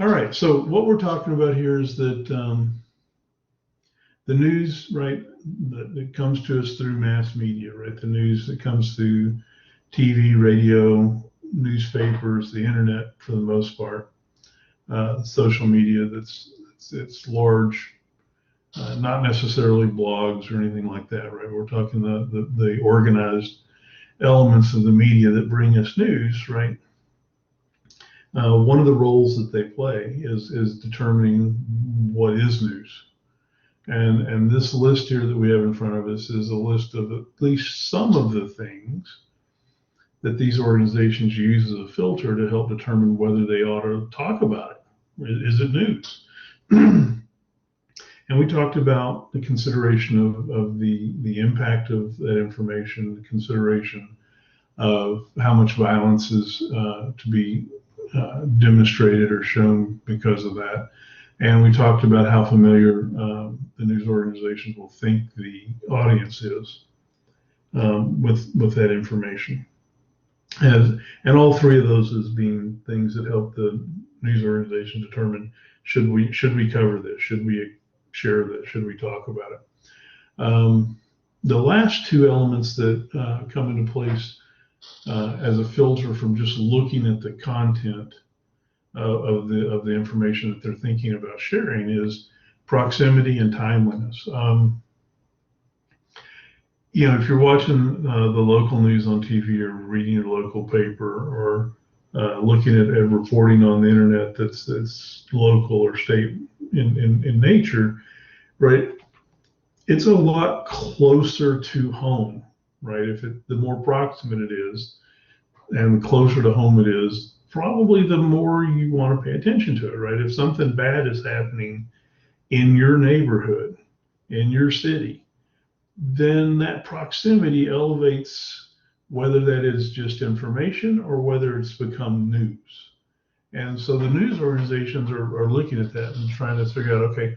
All right. So what we're talking about here is that the news, right, that comes to us through mass media, right? The news that comes through TV, radio, newspapers, the internet for the most part, social media it's large, not necessarily blogs or anything like that, right? We're talking the organized elements of the media that bring us news, right? One of the roles that they play is determining what is news. And this list here that we have in front of us is a list of at least some of the things that these organizations use as a filter to help determine whether they ought to talk about it. Is it news? And we talked about the consideration of the impact of that information, the consideration of how much violence is to be demonstrated or shown because of that. And we talked about how familiar the news organizations will think the audience is with that information. And all three of those as being things that help the news organization determine should we cover this, should we share this, should we talk about it. The last two elements that come into place as a filter from just looking at the content of the information that they're thinking about sharing is proximity and timeliness. If you're watching the local news on TV or reading your local paper or looking at reporting on the internet that's local or state in nature, right? It's a lot closer to home, right? The more proximate it is and the closer to home it is, probably the more you want to pay attention to it, right? If something bad is happening in your neighborhood, in your city, then that proximity elevates whether that is just information or whether it's become news. And so the news organizations are looking at that and trying to figure out, okay,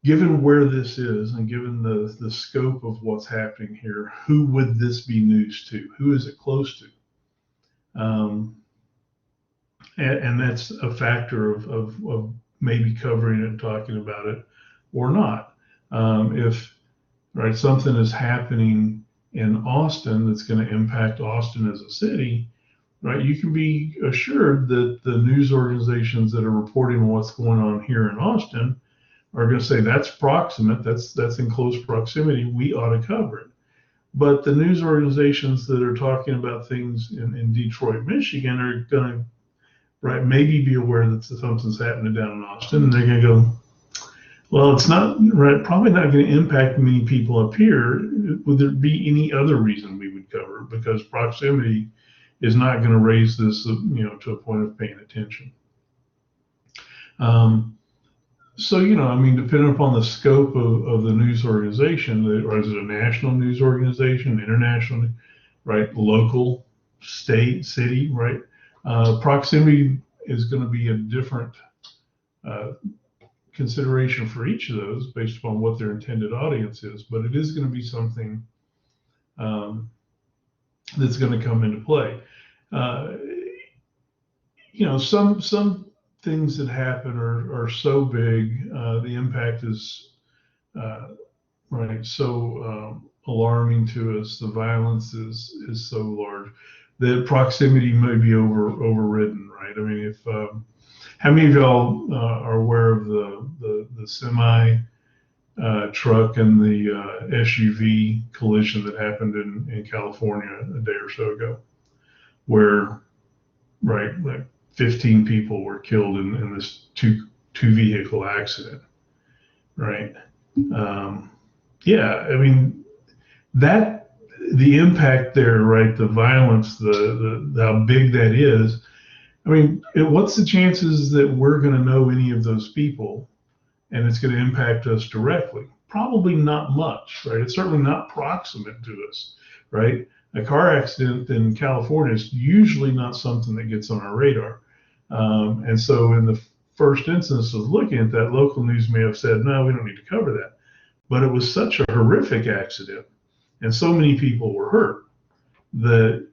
given where this is and given the scope of what's happening here, who would this be news to? Who is it close to? And that's a factor of maybe covering it and talking about it or not. If something is happening in Austin that's going to impact Austin as a city, right, you can be assured that the news organizations that are reporting on what's going on here in Austin are going to say that's proximate, that's in close proximity, we ought to cover it. But the news organizations that are talking about things in Detroit, Michigan are going to maybe be aware that something's happening down in Austin, and they're going to go, well, it's not probably not going to impact many people up here. Would there be any other reason we would cover it? Because proximity is not going to raise this, to a point of paying attention. So, depending upon the scope of the news organization, or is it a national news organization, international, right, local, state, city, right? Proximity is going to be a different consideration for each of those based upon what their intended audience is, but it is going to be something that's going to come into play. Some things that happen are so big, the impact is so alarming to us. The violence is so large that proximity may be overridden, right? I mean, if how many of y'all are aware of the semi truck and the SUV collision that happened in California a day or so ago, where 15 people were killed in this two vehicle accident, right? Yeah, I mean that the impact there, right? The violence, the how big that is. I mean, what's the chances that we're going to know any of those people and it's going to impact us directly? Probably not much, right? It's certainly not proximate to us, right? A car accident in California is usually not something that gets on our radar. And so in the first instance of looking at that, local news may have said, no, we don't need to cover that. But it was such a horrific accident and so many people were hurt that,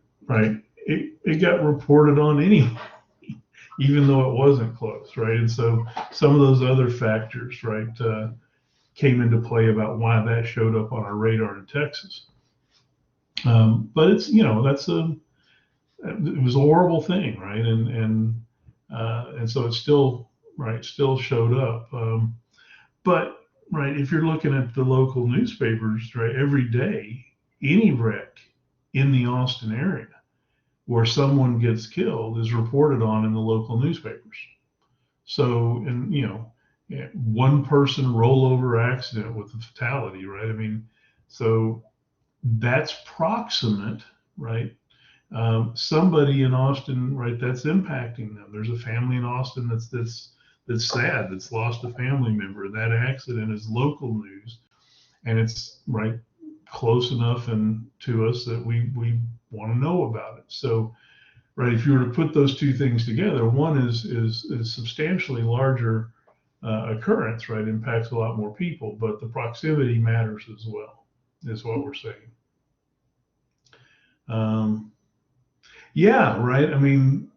it got reported on anyway. even though it wasn't close, right? And so some of those other factors, right, came into play about why that showed up on our radar in Texas. But it's, it was a horrible thing, right? And so it still, right, still showed up. But right, if you're looking at the local newspapers, right, every day, any wreck in the Austin area where someone gets killed is reported on in the local newspapers. So, and one person rollover accident with a fatality, right? I mean, so that's proximate, right? Somebody in Austin, right, that's impacting them. There's a family in Austin that's sad, that's lost a family member. That accident is local news, and it's right close enough and to us that we want to know about it. So, right, if you were to put those two things together, one is substantially larger occurrence, right, impacts a lot more people, but the proximity matters as well, is what we're saying. Yeah, right. I mean,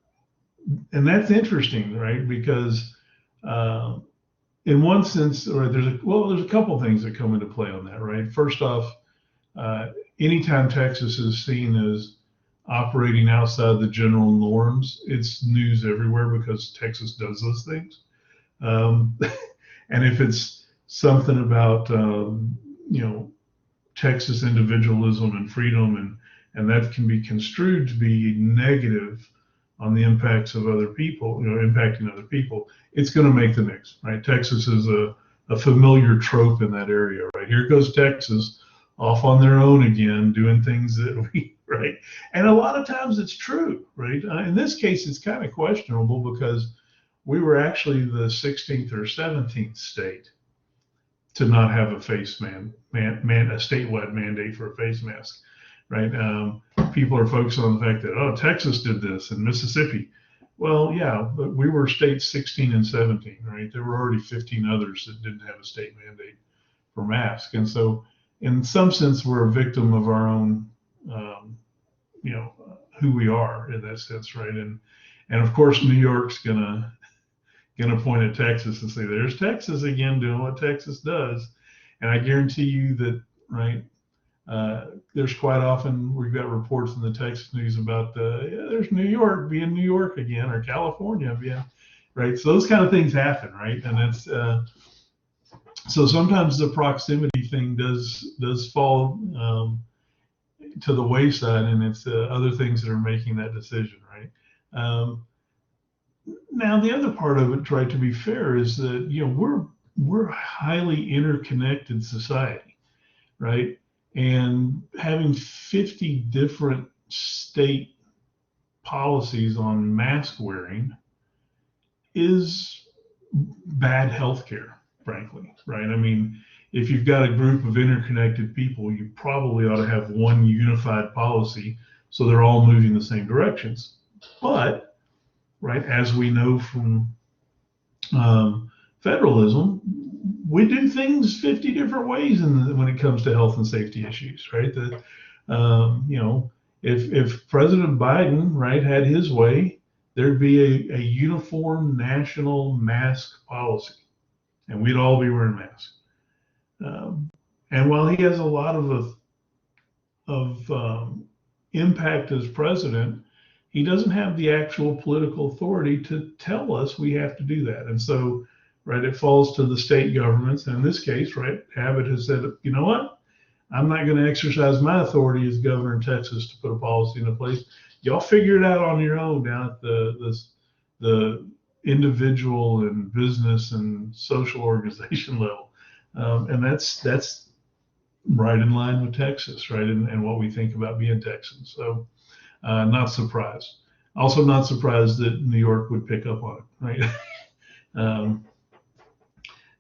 and that's interesting, right? Because in one sense, right, there's a couple things that come into play on that, right? First off, anytime Texas is seen as operating outside the general norms, it's news everywhere because Texas does those things. And if it's something about Texas individualism and freedom, and that can be construed to be negative on the impacts of other people, impacting other people, it's going to make the news, right? Texas is a familiar trope in that area, right? Here goes Texas off on their own again, doing things that right? And a lot of times it's true, right? In this case, it's kind of questionable because we were actually the 16th or 17th state to not have a face a statewide mandate for a face mask, right? People are focused on the fact that, Texas did this and Mississippi. Well, yeah, but we were states 16 and 17, right? There were already 15 others that didn't have a state mandate for masks. And so in some sense, we're a victim of our own, who we are in that sense, right? And of course, New York's gonna point at Texas and say, "There's Texas again doing what Texas does," and I guarantee you that, right? There's quite often we've got reports in the Texas news about there's New York being New York again, or California being, right? So those kind of things happen, right? And that's so sometimes the proximity thing does fall to the wayside, and it's other things that are making that decision, right? Now the other part of it, try to be fair, is that we're a highly interconnected society, right? And having 50 different state policies on mask wearing is bad healthcare, frankly, right? I mean, if you've got a group of interconnected people, you probably ought to have one unified policy so they're all moving the same directions. But, right, as we know from federalism, we do things 50 different ways when it comes to health and safety issues, right? If President Biden, right, had his way, there'd be a uniform national mask policy, and we'd all be wearing masks. And while he has a lot of impact as president, he doesn't have the actual political authority to tell us we have to do that. And so, right, it falls to the state governments. And in this case, right, Abbott has said, you know what? I'm not going to exercise my authority as governor in Texas to put a policy into place. Y'all figure it out on your own down at the individual and business and social organization level. And that's right in line with Texas, right, and what we think about being Texans. So not surprised. Also not surprised that New York would pick up on it, right?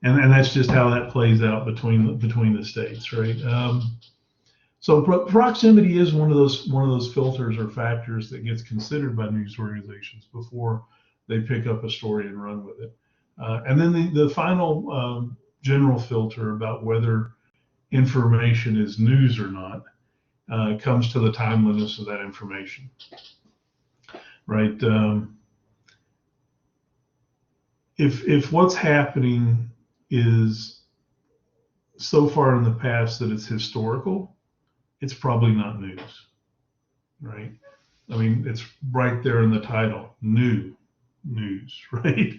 And that's just how that plays out between the states, right? So proximity is one of those filters or factors that gets considered by news organizations before they pick up a story and run with it. And then the final general filter about whether information is news or not comes to the timeliness of that information, right? if what's happening is so far in the past that it's historical, it's probably not news, right? I mean, it's right there in the title, news, right?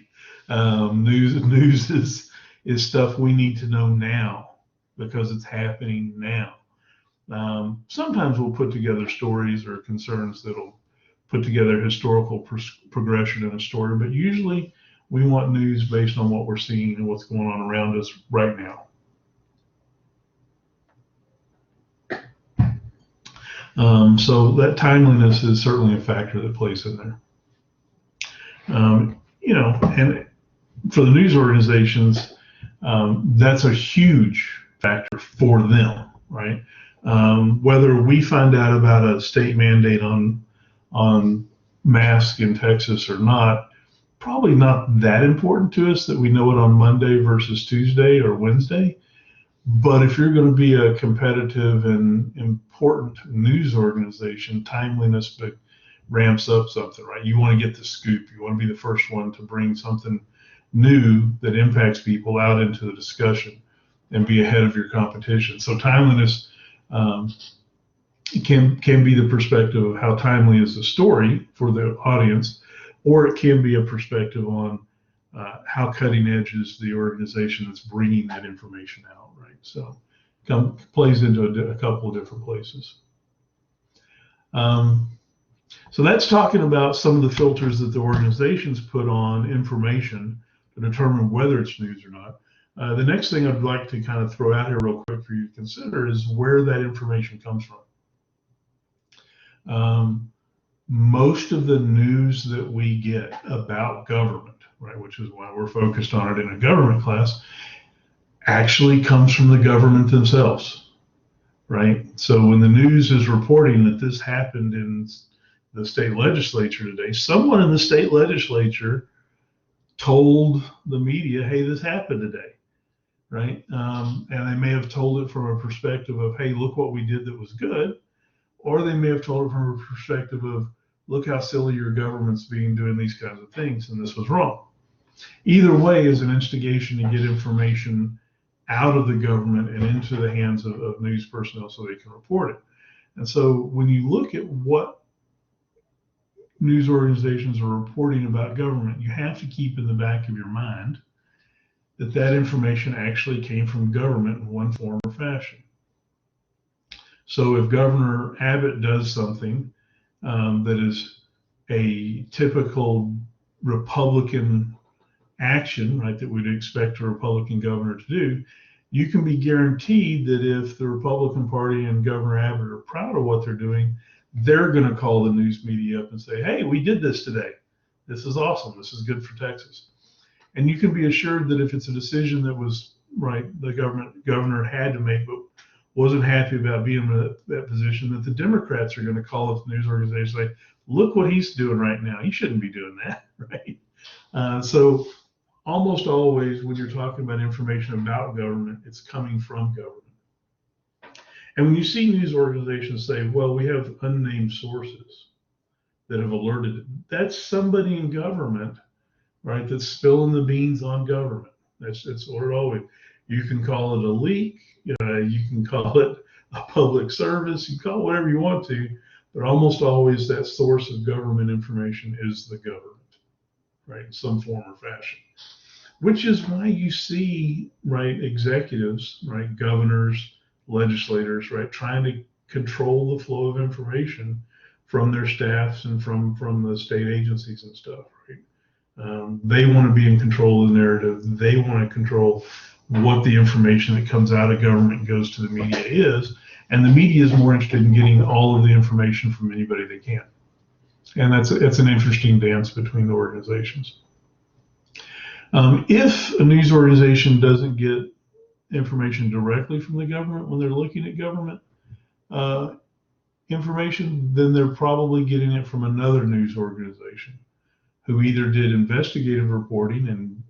News is stuff we need to know now because it's happening now. Sometimes we'll put together stories or concerns that'll put together historical progression in a story, but usually we want news based on what we're seeing and what's going on around us right now. So that timeliness is certainly a factor that plays in there. And for the news organizations, that's a huge factor for them, right? Whether we find out about a state mandate on masks in Texas or not, probably not that important to us that we know it on Monday versus Tuesday or Wednesday. But if you're going to be a competitive and important news organization, timeliness ramps up something, right? You want to get the scoop. You want to be the first one to bring something new that impacts people out into the discussion and be ahead of your competition. So timeliness can be the perspective of how timely is the story for the audience, or it can be a perspective on how cutting edge is the organization that's bringing that information out, right? So plays into a couple of different places. So that's talking about some of the filters that the organizations put on information to determine whether it's news or not. The next thing I'd like to kind of throw out here real quick for you to consider is where that information comes from. Most of the news that we get about government, right, which is why we're focused on it in a government class, actually comes from the government themselves, right? So when the news is reporting that this happened in the state legislature today, someone in the state legislature told the media, hey, this happened today, right? And they may have told it from a perspective of, hey, look what we did that was good, or they may have told it from a perspective of, look how silly your government's being doing these kinds of things, and this was wrong. Either way is an instigation to get information out of the government and into the hands of news personnel so they can report it. And so when you look at what news organizations are reporting about government, you have to keep in the back of your mind that that information actually came from government in one form or fashion. So if Governor Abbott does something that is a typical Republican action, right, that we'd expect a Republican governor to do, you can be guaranteed that if the Republican Party and Governor Abbott are proud of what they're doing, they're going to call the news media up and say, hey, we did this today. This is awesome. This is good for Texas. And you can be assured that if it's a decision that was, right, the governor had to make, but wasn't happy about being in that position, that the Democrats are going to call up the news organization and say, look what he's doing right now. He shouldn't be doing that, right? So almost always when you're talking about information about government, it's coming from government. And when you see news organizations say, well, we have unnamed sources that have alerted, that's somebody in government, right, that's spilling the beans on government. That's what it always. You can call it a leak, you can call it a public service, you can call it whatever you want to, but almost always that source of government information is the government, right, in some form or fashion. Which is why you see, right, executives, right, governors, legislators, right, trying to control the flow of information from their staffs and from the state agencies and stuff, right? They want to be in control of the narrative. They want to control what the information that comes out of government and goes to the media is, and the media is more interested in getting all of the information from anybody they can. And that's an interesting dance between the organizations. If a news organization doesn't get information directly from the government when they're looking at government information, then they're probably getting it from another news organization who either did investigative reporting and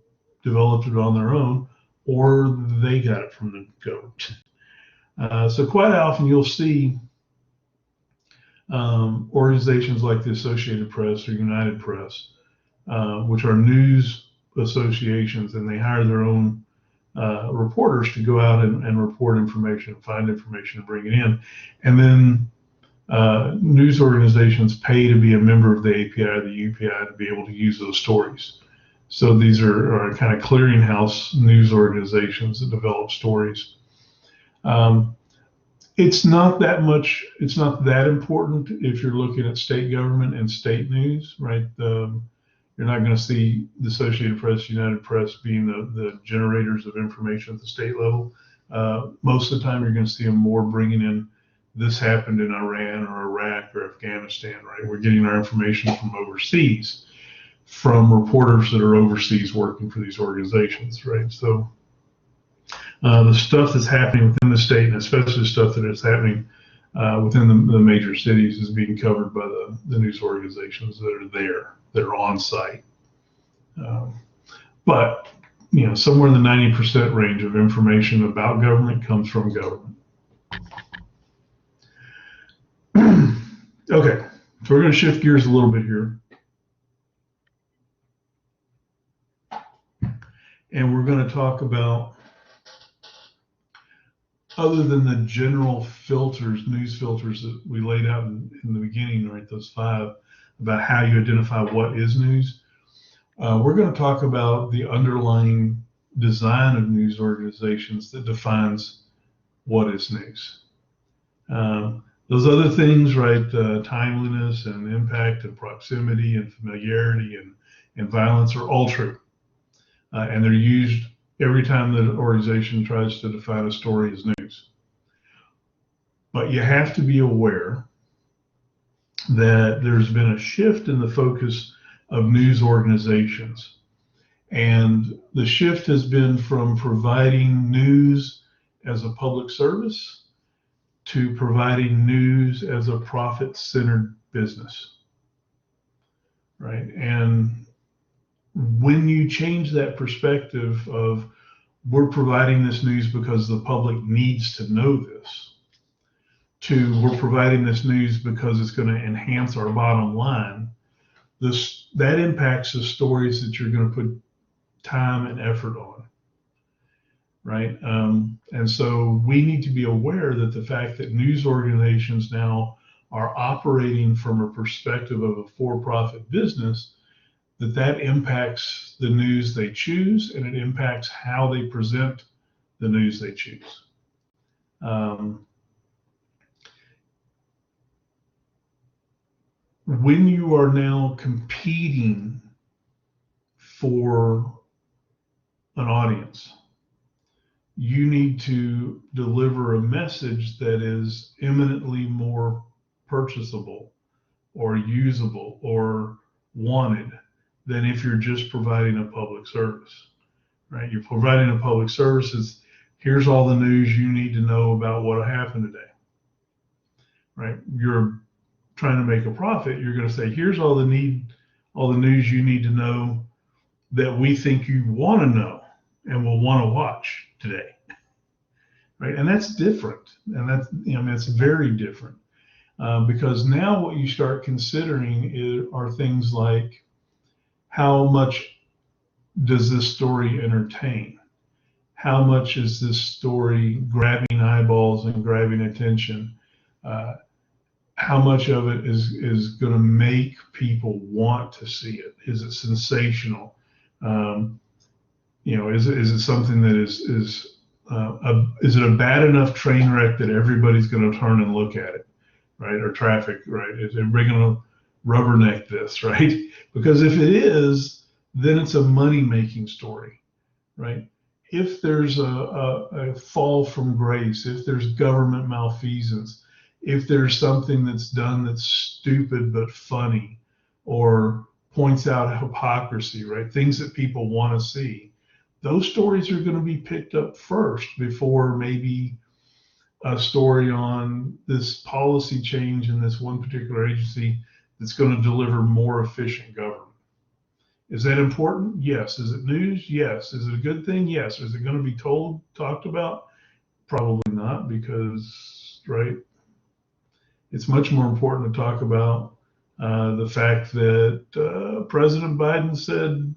developed it on their own, or they got it from the government. So quite often you'll see organizations like the Associated Press or United Press, which are news associations, and they hire their own reporters to go out and report information, find information, and bring it in. And then news organizations pay to be a member of the API, the UPI, to be able to use those stories. So these are kind of clearinghouse news organizations that develop stories. It's not that much, it's not that important if you're looking at state government and state news, right? You're not going to see the Associated Press, United Press being the generators of information at the state level. Most of the time, you're going to see them more bringing in, this happened in Iran or Iraq or Afghanistan, right? We're getting our information from overseas, from reporters that are overseas working for these organizations, right? So the stuff that's happening within the state, and especially the stuff that is happening within the major cities, is being covered by the news organizations that are there, that are on site. But somewhere in the 90% range of information about government comes from government. Okay, so we're going to shift gears a little bit here. And we're going to talk about, other than the general filters, news filters that we laid out in the beginning, right, those 5, about how you identify what is news, we're going to talk about the underlying design of news organizations that defines what is news. Those other things, right, timeliness and impact and proximity and familiarity and violence are all true. And they're used every time that an organization tries to define a story as news. But you have to be aware that there's been a shift in the focus of news organizations. And the shift has been from providing news as a public service to providing news as a profit-centered business, right? And when you change that perspective of, we're providing this news because the public needs to know this, to we're providing this news because it's going to enhance our bottom line, that impacts the stories that you're going to put time and effort on, right? And so we need to be aware that the fact that news organizations now are operating from a perspective of a for-profit business, that impacts the news they choose, and it impacts how they present the news they choose. When you are now competing for an audience, you need to deliver a message that is eminently more purchasable or usable or wanted than if you're just providing a public service, right? You're providing a public service. Is, here's all the news you need to know about what happened today, right? You're trying to make a profit. You're going to say, here's all the news you need to know that we think you want to know and will want to watch today, right? And that's different, and that's very different, because now what you start considering are things like, how much does this story entertain? How much is this story grabbing eyeballs and grabbing attention? How much of it is going to make people want to see it? Is it sensational? Is it something that is it a bad enough train wreck that everybody's going to turn and look at it, right? Or traffic, right? Is everybody going to rubberneck this, right? Because if it is, then it's a money-making story, right? If there's a fall from grace, if there's government malfeasance, if there's something that's done that's stupid but funny, or points out hypocrisy, right? Things that people want to see, those stories are going to be picked up first before maybe a story on this policy change in this one particular agency that's going to deliver more efficient government. Is that important? Yes. Is it news? Yes. Is it a good thing? Yes. Is it going to be talked about? Probably not, because, right, it's much more important to talk about the fact that President Biden said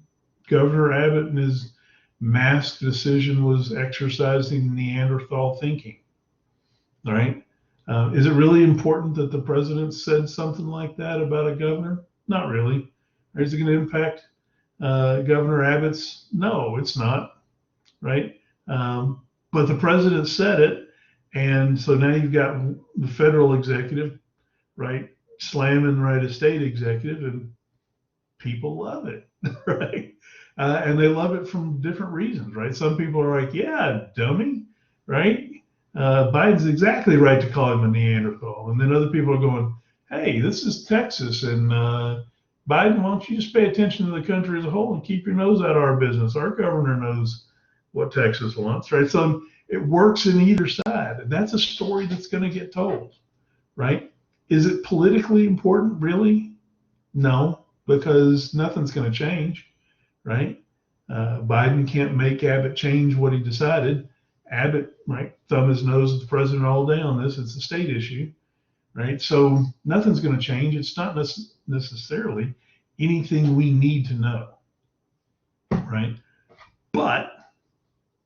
Governor Abbott and his mask decision was exercising Neanderthal thinking, all right? Is it really important that the president said something like that about a governor? Not really. Is it going to impact Governor Abbott's? No, it's not, right? But the president said it, and so now you've got the federal executive, right, slamming right a state executive, and people love it, right? And they love it from different reasons, right? Some people are like, yeah, dummy, right? Biden's exactly right to call him a Neanderthal. And then other people are going, hey, this is Texas, and Biden, why don't you just pay attention to the country as a whole and keep your nose out of our business? Our governor knows what Texas wants, right? So it works in either side. And that's a story that's going to get told, right? Is it politically important, really? No, because nothing's going to change, right? Biden can't make Abbott change what he decided. Abbott, right, thumb his nose at the president all day on this. It's a state issue, right? So nothing's going to change. It's not necessarily anything we need to know, right? But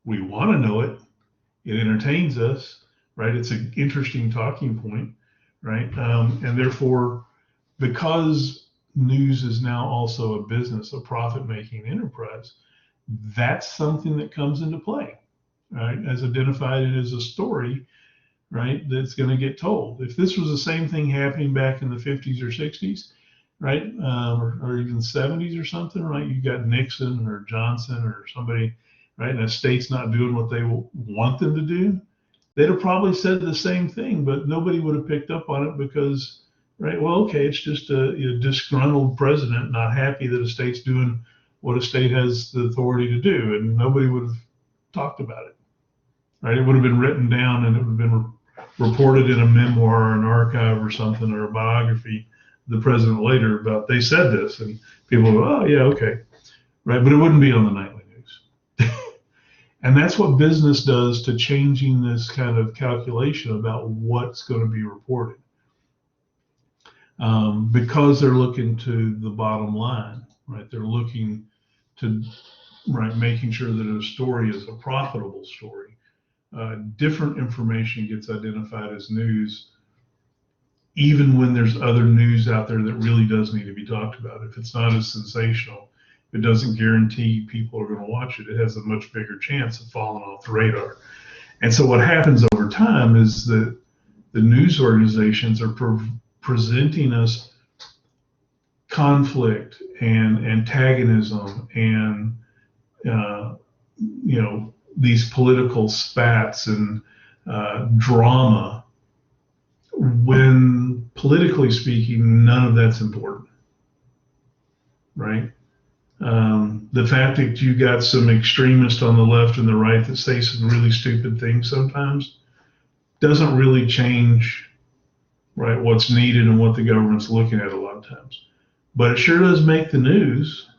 we want to know it. It entertains us, right? It's an interesting talking point, right? And therefore, because news is now also a business, a profit-making enterprise, that's something that comes into play, right? As identified as a story, right, that's going to get told. If this was the same thing happening back in the 50s or 60s, right, or even 70s or something, right, you got Nixon or Johnson or somebody, right, and a state's not doing what they want them to do, they'd have probably said the same thing, but nobody would have picked up on it because, right, well, okay, it's just a disgruntled president not happy that a state's doing what a state has the authority to do, and nobody would have talked about it, right? It would have been written down and it would have been reported in a memoir or an archive or something, or a biography of the president later about they said this, and people go, oh yeah, okay, right? But it wouldn't be on the nightly news. And that's what business does to changing this kind of calculation about what's going to be reported. Because they're looking to the bottom line, right? They're looking to, right, making sure that a story is a profitable story. Different information gets identified as news, even when there's other news out there that really does need to be talked about. If it's not as sensational, it doesn't guarantee people are going to watch it. It has a much bigger chance of falling off the radar. And so what happens over time is that the news organizations are presenting us conflict and antagonism and these political spats and drama, when politically speaking, none of that's important, right? The fact that you got some extremists on the left and the right that say some really stupid things sometimes doesn't really change, right, what's needed and what the government's looking at a lot of times. But it sure does make the news,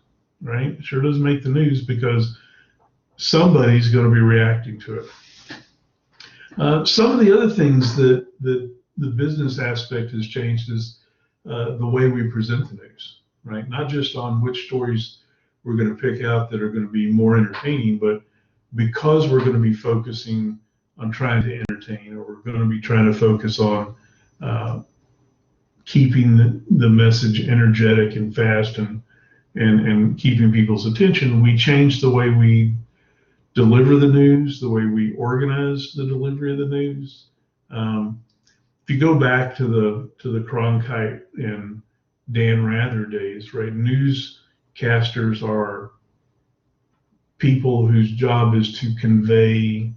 right? It sure does make the news because somebody's going to be reacting to it. Some of the other things that the business aspect has changed is the way we present the news, right? Not just on which stories we're going to pick out that are going to be more entertaining, but because we're going to be focusing on trying to entertain, or we're going to be trying to focus on keeping the message energetic and fast and keeping people's attention, we change the way we deliver the news, the way we organize the delivery of the news. If you go back to the Cronkite and Dan Rather days, right? Newscasters are people whose job is to convey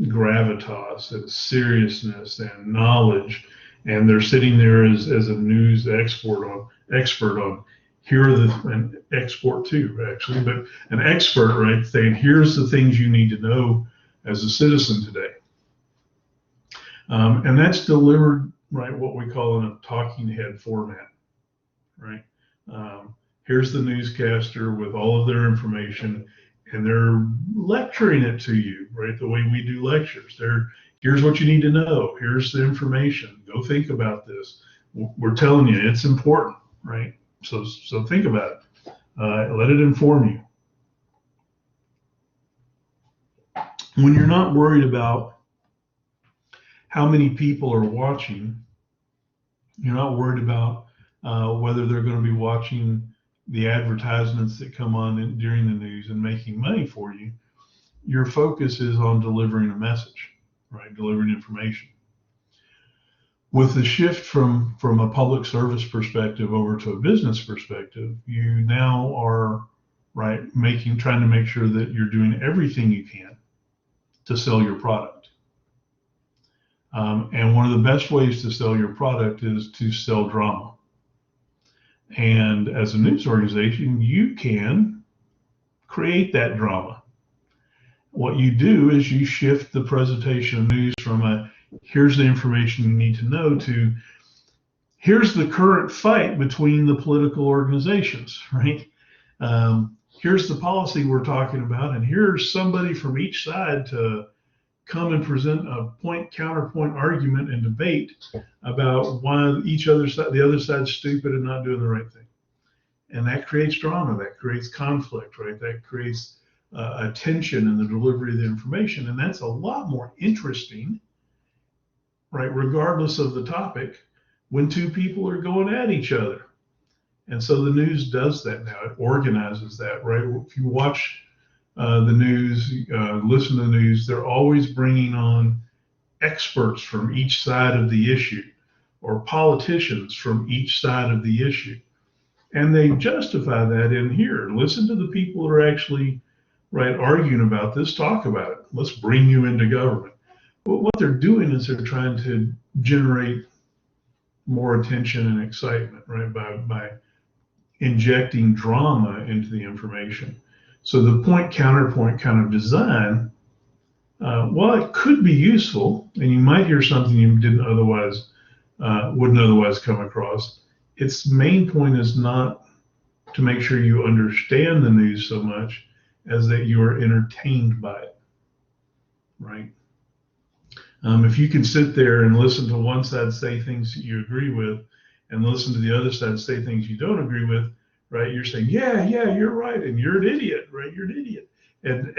gravitas and seriousness and knowledge, and they're sitting there as a news expert on here are an export too, actually, but an expert, right, saying here's the things you need to know as a citizen today. And that's delivered, right, what we call in a talking head format, right? Here's the newscaster with all of their information, and they're lecturing it to you, right, the way we do lectures. Here's what you need to know. Here's the information. Go think about this. We're telling you it's important, right? So think about it. Let it inform you, when you're not worried about how many people are watching, you're not worried about whether they're going to be watching the advertisements that come on during the news and making money for you. Your focus is on delivering a message, right? Delivering information. With the shift from a public service perspective over to a business perspective, you now are right trying to make sure that you're doing everything you can to sell your product. And one of the best ways to sell your product is to sell drama. And as a news organization, you can create that drama. What you do is you shift the presentation of news from a here's the information you need to know to here's the current fight between the political organizations, right? Here's the policy we're talking about, and here's somebody from each side to come and present a counterpoint argument and debate about why the other side's stupid and not doing the right thing. And that creates drama, that creates conflict, right? That creates a tension in the delivery of the information. And that's a lot more interesting, right? Regardless of the topic, when two people are going at each other. And so the news does that now. It organizes that, right? If you watch the news, listen to the news, they're always bringing on experts from each side of the issue or politicians from each side of the issue. And they justify that in here. Listen to the people that are actually right arguing about this, talk about it. Let's bring you into government. But what they're doing is they're trying to generate more attention and excitement, right? By injecting drama into the information. So the point counterpoint kind of design, while it could be useful, and you might hear something you wouldn't otherwise come across, its main point is not to make sure you understand the news so much as that you are entertained by it, right? If you can sit there and listen to one side say things that you agree with and listen to the other side say things you don't agree with, right? You're saying, yeah, you're right, and you're an idiot, right? You're an idiot, and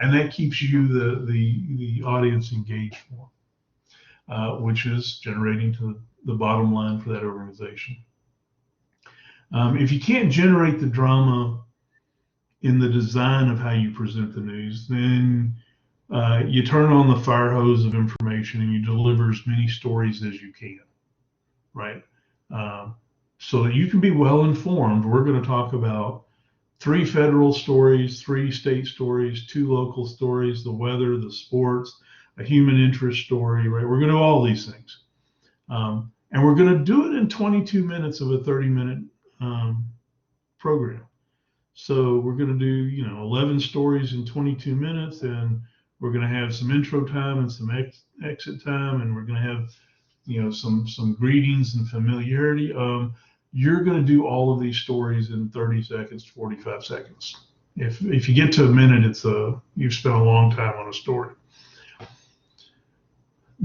that keeps you the audience engaged more, which is generating to the bottom line for that organization. If you can't generate the drama in the design of how you present the news, then you turn on the fire hose of information and you deliver as many stories as you can, right? So that you can be well informed. We're going to talk about 3 federal stories, 3 state stories, 2 local stories, the weather, the sports, a human interest story, right? We're going to do all these things. And we're going to do it in 22 minutes of a 30-minute program. So we're going to do, 11 stories in 22 minutes, and we're going to have some intro time and some exit time, and we're going to have, some greetings and familiarity. You're going to do all of these stories in 30 seconds to 45 seconds. If you get to a minute, you've spent a long time on a story.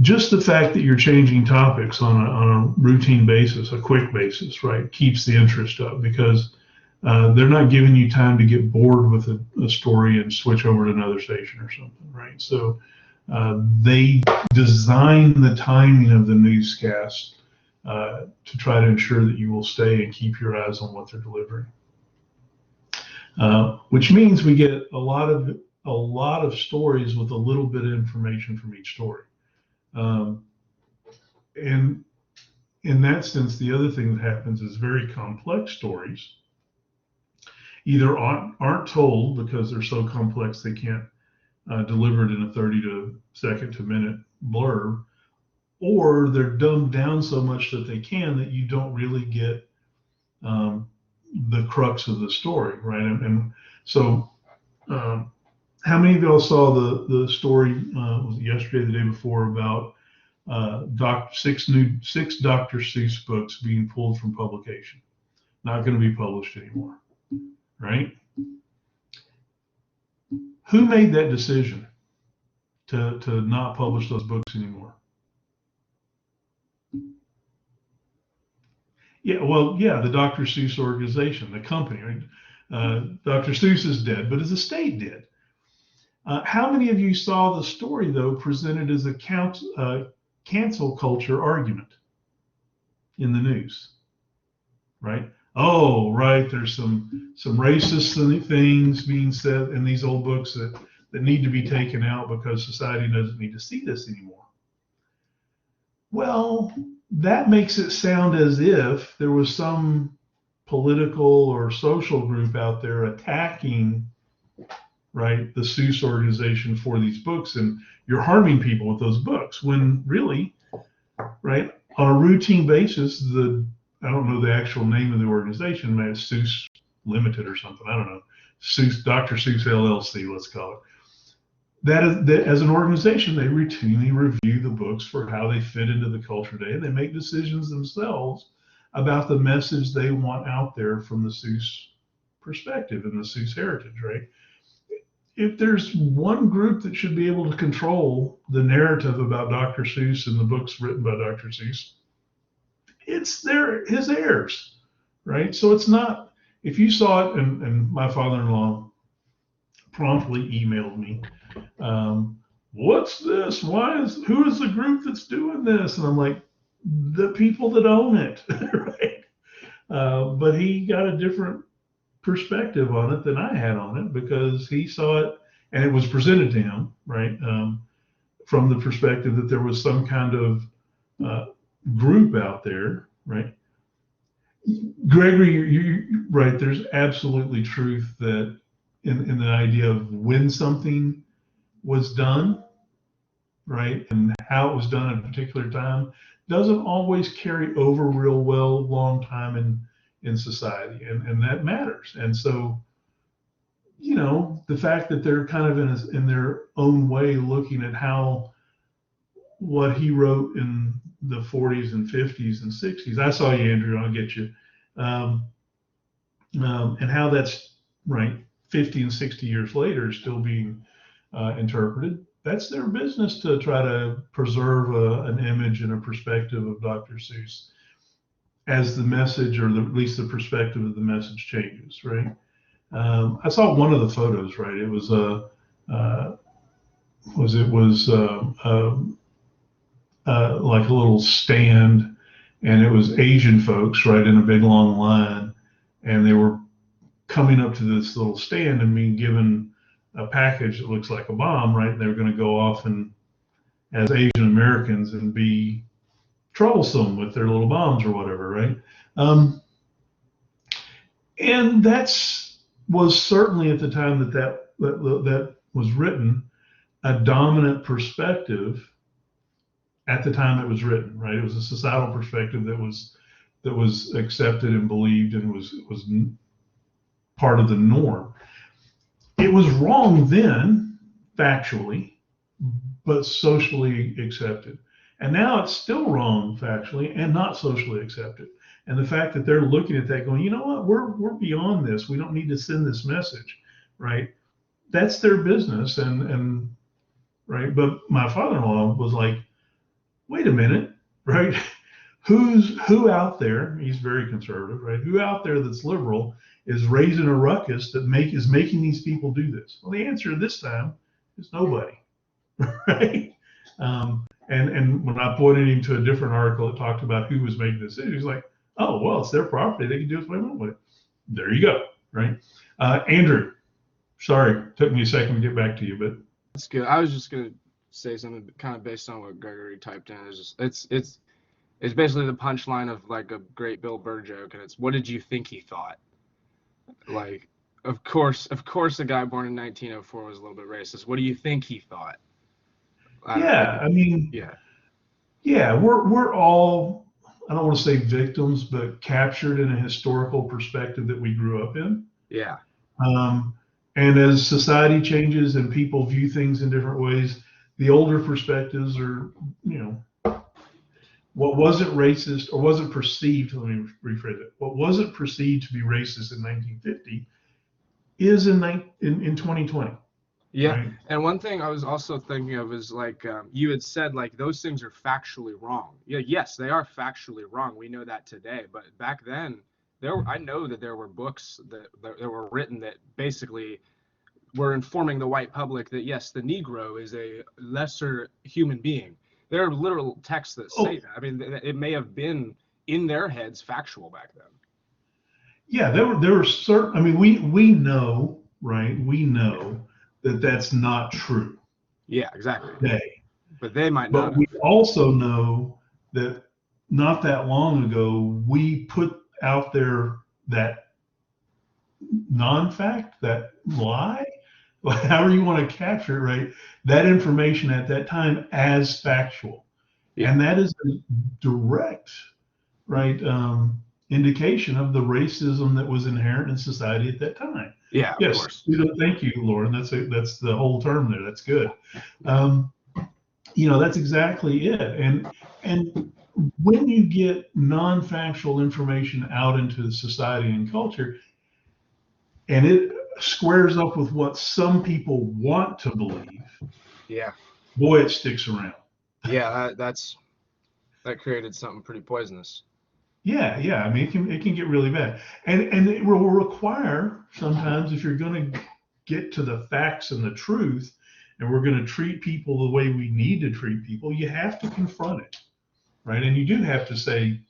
Just the fact that you're changing topics on a routine basis, a quick basis, right, keeps the interest up, because they're not giving you time to get bored with a story and switch over to another station or something, right? So they design the timing of the newscast to try to ensure that you will stay and keep your eyes on what they're delivering. Which means we get a lot of stories with a little bit of information from each story. And in that sense, the other thing that happens is very complex stories either aren't told because they're so complex they can't deliver it in a 30 second to minute blurb, or they're dumbed down so much that you don't really get the crux of the story, right? And so how many of y'all saw the story was it yesterday, the day before, about 6 Dr. Seuss books being pulled from publication, not going to be published anymore, right? Who made that decision to not publish those books anymore? The Dr. Seuss organization, the company, right? Dr. Seuss is dead, but his estate did. How many of you saw the story, though, presented as a cancel culture argument in the news, right? Oh, right, there's some racist things being said in these old books that need to be taken out because society doesn't need to see this anymore. Well, that makes it sound as if there was some political or social group out there attacking, right, the Seuss organization for these books, and you're harming people with those books. When really, right, on a routine basis, I don't know the actual name of the organization, maybe Seuss Limited or something. I don't know. Seuss, Dr. Seuss LLC, let's call it. That as an organization, they routinely review the books for how they fit into the culture today, and they make decisions themselves about the message they want out there from the Seuss perspective and the Seuss heritage, right? If there's one group that should be able to control the narrative about Dr. Seuss and the books written by Dr. Seuss, it's his heirs, right? So it's not, if you saw it, and my father-in-law promptly emailed me, what's this? Who is the group that's doing this? And I'm like, the people that own it, right? But he got a different perspective on it than I had on it because he saw it and it was presented to him, right? From the perspective that there was some kind of group out there, right? Gregory, you're right. There's absolutely truth that in the idea of when something was done, right, and how it was done at a particular time doesn't always carry over real well long time in society, and that matters. And so, the fact that they're kind of in their own way looking at how what he wrote in the 40s and 50s and 60s. I saw you, Andrew. I'll get you. And how that's right 50 and 60 years later still being interpreted. That's their business to try to preserve an image and a perspective of Dr. Seuss as the message, or at least the perspective of the message changes, right? I saw one of the photos, right? It was like a little stand, and it was Asian folks, right, in a big long line, and they were coming up to this little stand and being given a package that looks like a bomb, right? And they were going to go off and as Asian Americans and be troublesome with their little bombs or whatever, right? And was certainly at the time that was written a dominant perspective at the time it was written, right? It was a societal perspective that was accepted and believed and was part of the norm. It was wrong then, factually, but socially accepted. And now it's still wrong factually and not socially accepted. And the fact that they're looking at that going, you know what, we're beyond this. We don't need to send this message, right? That's their business. And right. But my father-in-law was like, wait a minute, right? Who out there, he's very conservative, right? Who out there that's liberal is raising a ruckus that is making these people do this? Well, the answer this time is nobody, right? And when I pointed him to a different article that talked about who was making the decision, he's like, oh, well, it's their property. They can do what they want with it. There you go, right? Andrew, sorry, took me a second to get back to you, but that's good. I was just gonna say something kind of based on what Gregory typed in. It's basically the punchline of like a great Bill Burr joke, and it's, what did you think he thought? Like, of course, a guy born in 1904 was a little bit racist. What do you think he thought? I mean, we're all, I don't want to say victims, but captured in a historical perspective that we grew up in. Yeah. And as society changes and people view things in different ways, the older perspectives are, what wasn't racist or wasn't perceived, let me rephrase it, what wasn't perceived to be racist in 1950 is in 2020. Yeah. Right? And one thing I was also thinking of is like, you had said, like, those things are factually wrong. Yeah, yes, they are factually wrong. We know that today. But back then, I know that there were books that were written that basically we're informing the white public that yes, the Negro is a lesser human being. There are literal texts that say that. I mean, it may have been in their heads factual back then. Yeah, there were certain. I mean, we know, right? We know that that's not true Yeah, exactly. today. But they might But not we have. also know that not that long ago, we put out there that non-fact, that lie, however you want to capture it, right? That information at that time as factual. Yeah. And that is a direct, right, indication of the racism that was inherent in society at that time. Yeah, of Yes, course. thank you, Lauren. That's the whole term there. That's good. That's exactly it. And when you get non-factual information out into society and culture, and it squares up with what some people want to believe, Yeah. boy, it sticks around. Yeah, that created something pretty poisonous. Yeah. I mean, it can get really bad, and it will require sometimes, if you're going to get to the facts and the truth, and we're going to treat people the way we need to treat people, you have to confront it, right? And you do have to say,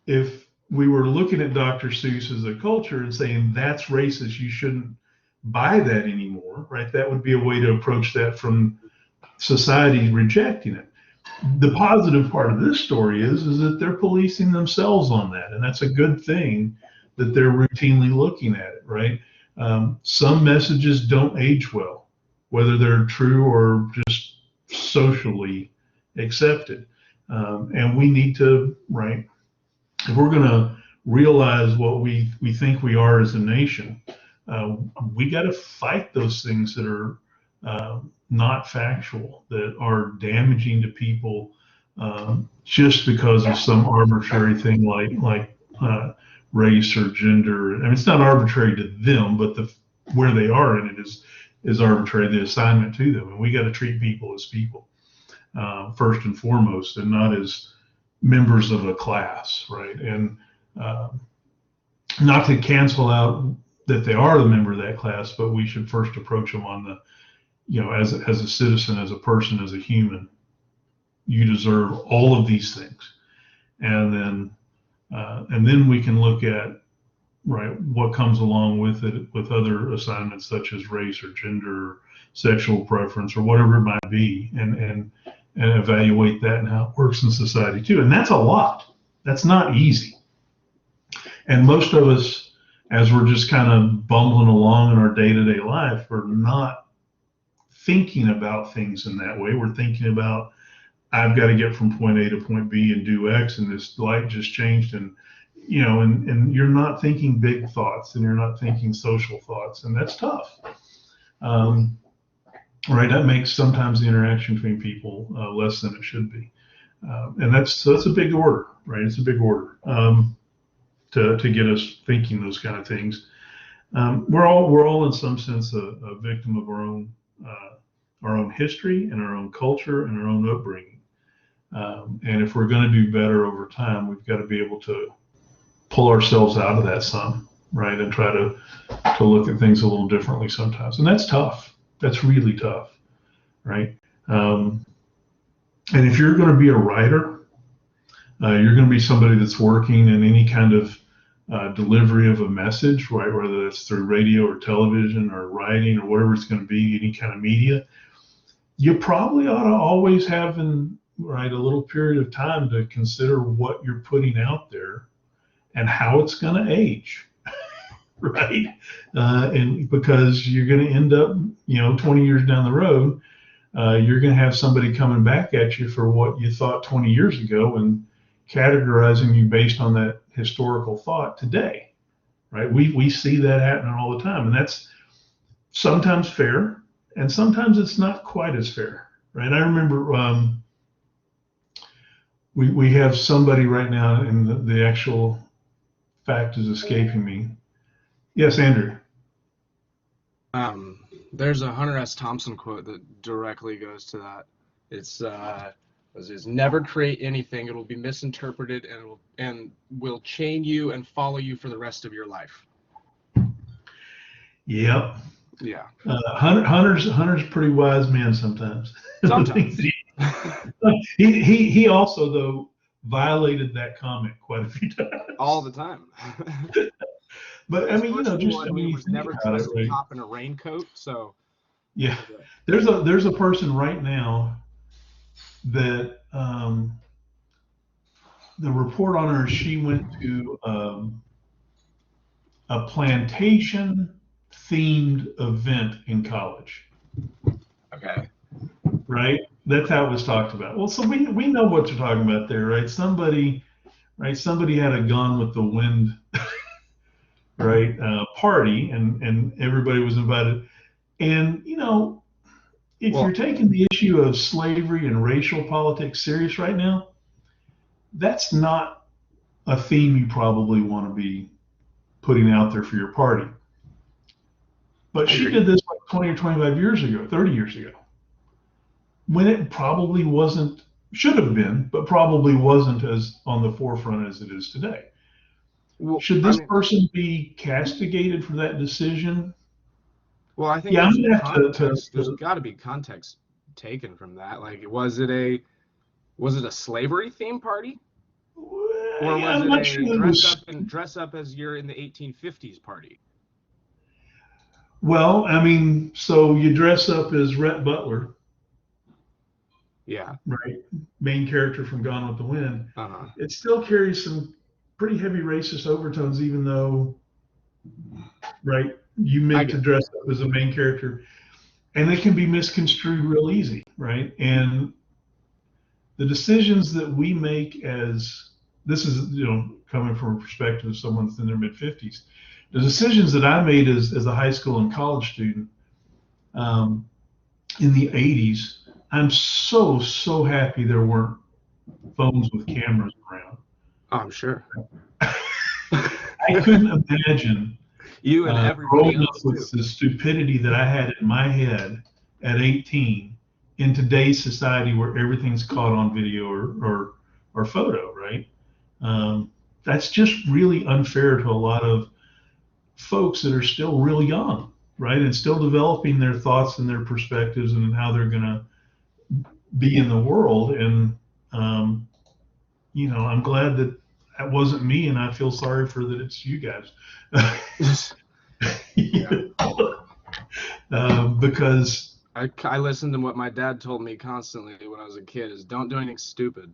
if we were looking at Dr. Seuss as a culture and saying that's racist, you shouldn't buy that anymore, right? That would be a way to approach that from society rejecting it. The positive part of this story is that they're policing themselves on that, and that's a good thing that they're routinely looking at it, right? Some messages don't age well, whether they're true or just socially accepted, and we need to, right? If we're going to realize what we think we are as a nation, we got to fight those things that are not factual, that are damaging to people just because of some arbitrary thing like race or gender. I mean, it's not arbitrary to them, but where they are in it is arbitrary. The assignment to them, and we got to treat people as people first and foremost, and not as members of a class, right? And not to cancel out that they are the member of that class, but we should first approach them on as a citizen, as a person, as a human. You deserve all of these things, and then we can look at, right, what comes along with it, with other assignments such as race or gender, or sexual preference, or whatever it might be, and evaluate that and how it works in society too. And that's a lot. That's not easy. And most of us, as we're just kind of bumbling along in our day-to-day life, we're not thinking about things in that way. We're thinking about, I've got to get from point A to point B and do X, and this light just changed, and and you're not thinking big thoughts, and you're not thinking social thoughts, and that's tough. Right, that makes sometimes the interaction between people less than it should be, and that's a big order, right? It's a big order to get us thinking those kind of things. We're all in some sense a victim of our own history and our own culture and our own upbringing, and if we're going to do better over time, we've got to be able to pull ourselves out of that some, right, and try to look at things a little differently sometimes, and that's tough. That's really tough, right? And if you're going to be a writer, you're going to be somebody that's working in any kind of delivery of a message, right? Whether that's through radio or television or writing or whatever it's going to be, any kind of media, you probably ought to always have a little period of time to consider what you're putting out there and how it's going to age. Right, and because you're going to end up, 20 years down the road, you're going to have somebody coming back at you for what you thought 20 years ago and categorizing you based on that historical thought today, right? We see that happening all the time, and that's sometimes fair, and sometimes it's not quite as fair, right? I remember we have somebody right now, and the actual fact is escaping me. Yes, Andrew. There's a Hunter S. Thompson quote that directly goes to that. It's never create anything. It will be misinterpreted and will chain you and follow you for the rest of your life. Yep. Yeah. Hunter's a pretty wise man sometimes. Sometimes. he also though violated that comment quite a few times. All the time. But I His mean, first rule, I I mean, believe, you was think never about it, trust a right? cop in a raincoat. So Yeah. okay. There's a person right now that the report on her, she went to a plantation themed event in college, Okay. right? That's how it was talked about. Well, so we know what you're talking about there, right? Somebody had a gun with the wind, right? Party, and everybody was invited. And if you're Well, taking the issue of slavery and racial politics serious right now, that's not a theme you probably want to be putting out there for your party. But I she agree. did this like 20 or 25 years ago, 30 years ago, when it probably wasn't, should have been, but probably wasn't as on the forefront as it is today. Well, Should I this mean, person be castigated for that decision? well, I think Yeah, I'm there's gonna have context. There's to got to be context taken from that. Like, was it a slavery theme party, or yeah, was I'm it not sure a that it was. dress up as you're in the 1850s party? Well, I mean, so you dress up as Rhett Butler, Yeah. right? Main character from Gone with the Wind. Uh-huh. It still carries some pretty heavy racist overtones, even though, right, you I meant to get dress up as a main character, and it can be misconstrued real easy, right? And the decisions that we make as this is, coming from a perspective of someone that's in their mid 50s, the decisions that I made as a high school and college student um, in the 80s, I'm so happy there weren't phones with cameras around. Oh, I'm sure. I couldn't imagine You and everybody growing up else too. with the stupidity that I had in my head at 18 in today's society where everything's caught on video or photo, right? That's just really unfair to a lot of folks that are still real young, right? And still developing their thoughts and their perspectives and how they're going to be in the world. And, I'm glad that that wasn't me, and I feel sorry for that it's you guys. Yeah. Because I listened to what my dad told me constantly when I was a kid is don't do anything stupid.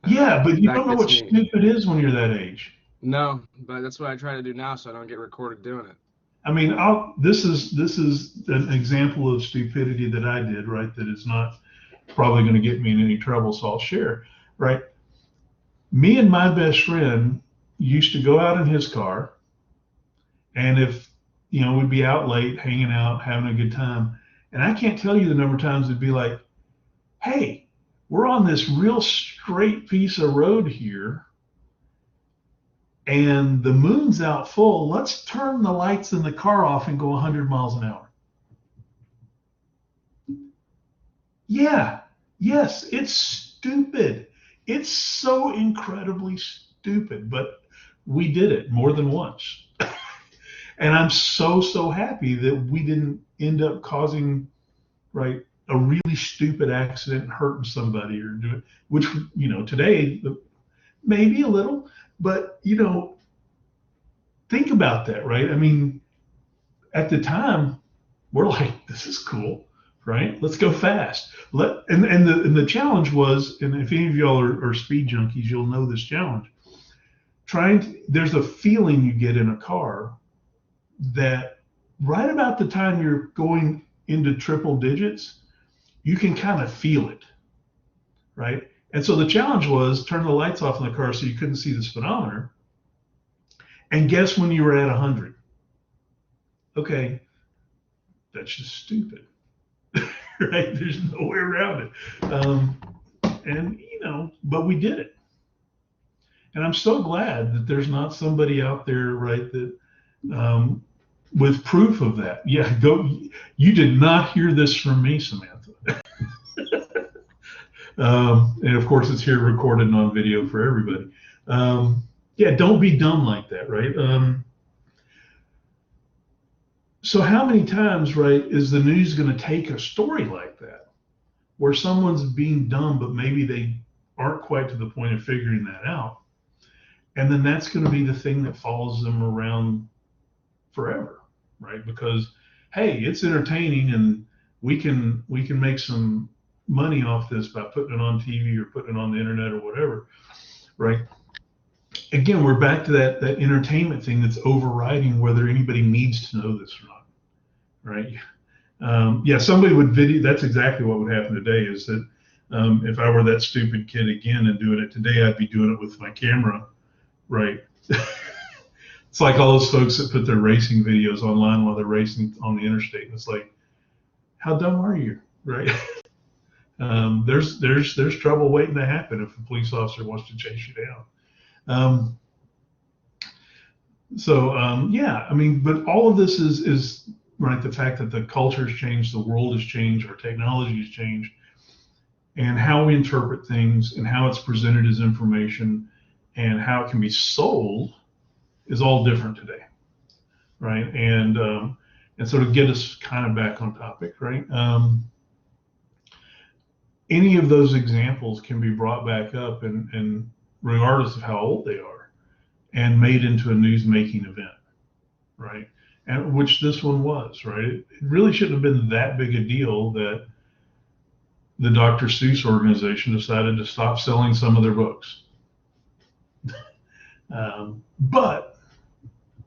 yeah, but you That don't know what gets me. stupid is when you're that age. No, but that's what I try to do now so I don't get recorded doing it. I mean, this is an example of stupidity that I did, right? That is not probably going to get me in any trouble, so I'll share, right? Me and my best friend used to go out in his car, and if we'd be out late, hanging out, having a good time, and I can't tell you the number of times it'd be like, "Hey, we're on this real straight piece of road here, and the moon's out full. Let's turn the lights in the car off and go 100 miles an hour." Yeah, yes, it's stupid. It's so incredibly stupid, but we did it more than once. And I'm so happy that we didn't end up causing, right, a really stupid accident and hurting somebody or doing, which, today, maybe a little, but, think about that, right? I mean, at the time, we're like, this is cool, right? Let's go fast. And the challenge was, and if any of y'all are speed junkies, you'll know this challenge. There's a feeling you get in a car that right about the time you're going into triple digits, you can kind of feel it, right? And so the challenge was turn the lights off in the car so you couldn't see the speedometer. And guess when you were at 100? Okay, that's just stupid, right? There's no way around it. And, but we did it. And I'm so glad that there's not somebody out there, right, that with proof of that. Yeah, you did not hear this from me, Samantha. And of course, it's here recorded and on video for everybody. Yeah, don't be dumb like that, right? So how many times, right, is the news going to take a story like that where someone's being dumb, but maybe they aren't quite to the point of figuring that out, and then that's going to be the thing that follows them around forever, right? Because hey, it's entertaining, and we can make some money off this by putting it on TV or putting it on the internet or whatever, right? Again, we're back to that entertainment thing that's overriding whether anybody needs to know this or not, right? Yeah, somebody would video. That's exactly what would happen today. Is that if I were that stupid kid again and doing it today, I'd be doing it with my camera, right? It's like all those folks that put their racing videos online while they're racing on the interstate. And it's like, how dumb are you, right? There's trouble waiting to happen if a police officer wants to chase you down. Um, yeah, I mean, but all of this is right. The fact that the culture has changed, the world has changed, our technology has changed, and how we interpret things and how it's presented as information and how it can be sold is all different today, right? And so to get us kind of back on topic, right? Any of those examples can be brought back up and regardless of how old they are and made into a news making event, right? And which this one was, right? It really shouldn't have been that big a deal that the Dr. Seuss organization decided to stop selling some of their books. But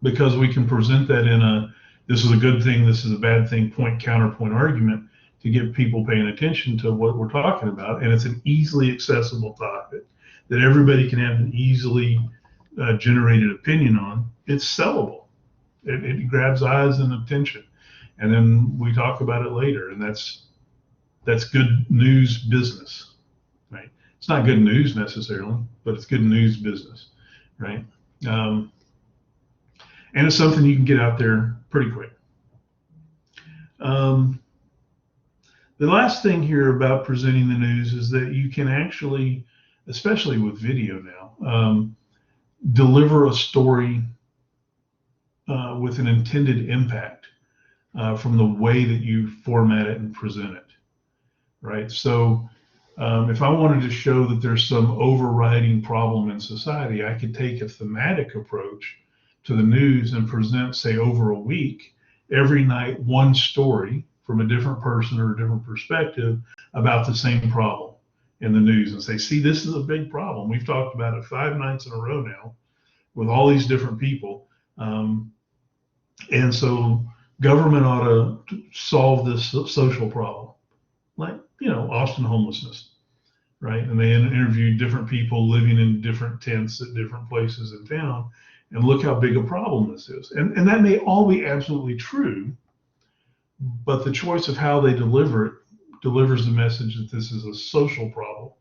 because we can present that in a this is a good thing, this is a bad thing, point counterpoint argument to get people paying attention to what we're talking about, and it's an easily accessible topic that everybody can have an easily generated opinion on. It's sellable. It grabs eyes and attention, and then we talk about it later, and that's good news business, right? It's not good news necessarily, but it's good news business, right? And it's something you can get out there pretty quick. The last thing here about presenting the news is that you can actually, especially with video now, deliver a story with an intended impact from the way that you format it and present it, right? So if I wanted to show that there's some overriding problem in society, I could take a thematic approach to the news and present, say, over a week, every night, one story from a different person or a different perspective about the same problem in the news and say, see, this is a big problem. We've talked about it 5 nights in a row now with all these different people. And so government ought to solve this social problem, like, Austin homelessness, right? And they interviewed different people living in different tents at different places in town. And look how big a problem this is. And that may all be absolutely true, but the choice of how they deliver it delivers the message that this is a social problem,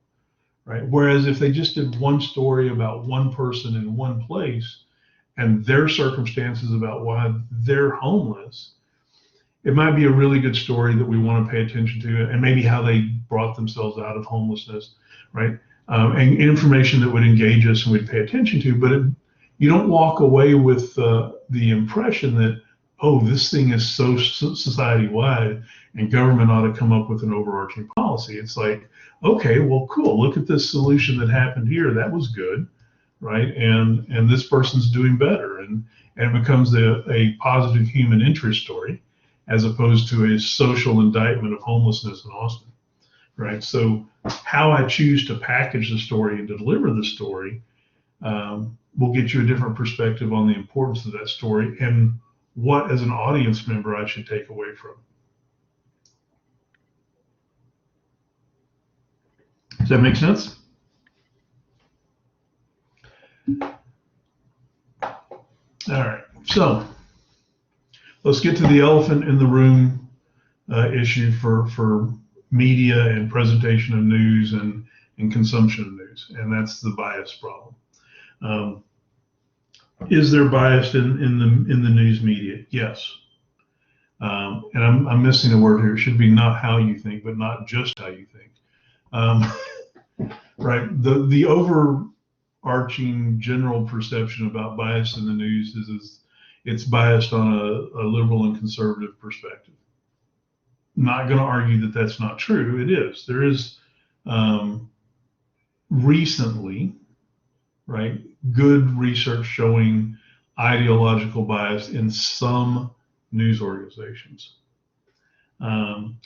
right? Whereas if they just did one story about one person in one place and their circumstances about why they're homeless, it might be a really good story that we want to pay attention to, and maybe how they brought themselves out of homelessness, right? And information that would engage us and we'd pay attention to, but you don't walk away with the impression that, oh, this thing is so society-wide and government ought to come up with an overarching policy. It's like, okay, well, cool. Look at this solution that happened here. That was good, right? And this person's doing better. And it becomes a positive human interest story as opposed to a social indictment of homelessness in Austin, right? So how I choose to package the story and deliver the story will get you a different perspective on the importance of that story and what, as an audience member, I should take away from it. Does that make sense? All right, so let's get to the elephant in the room issue for media and presentation of news and consumption of news, and that's the bias problem. Is there bias in the news media? Yes. And I'm missing a word here. It should be not how you think, but not just how you think. Right. The overarching general perception about bias in the news it's biased on a liberal and conservative perspective. Not going to argue that that's not true. It is. There is recently, right, good research showing ideological bias in some news organizations.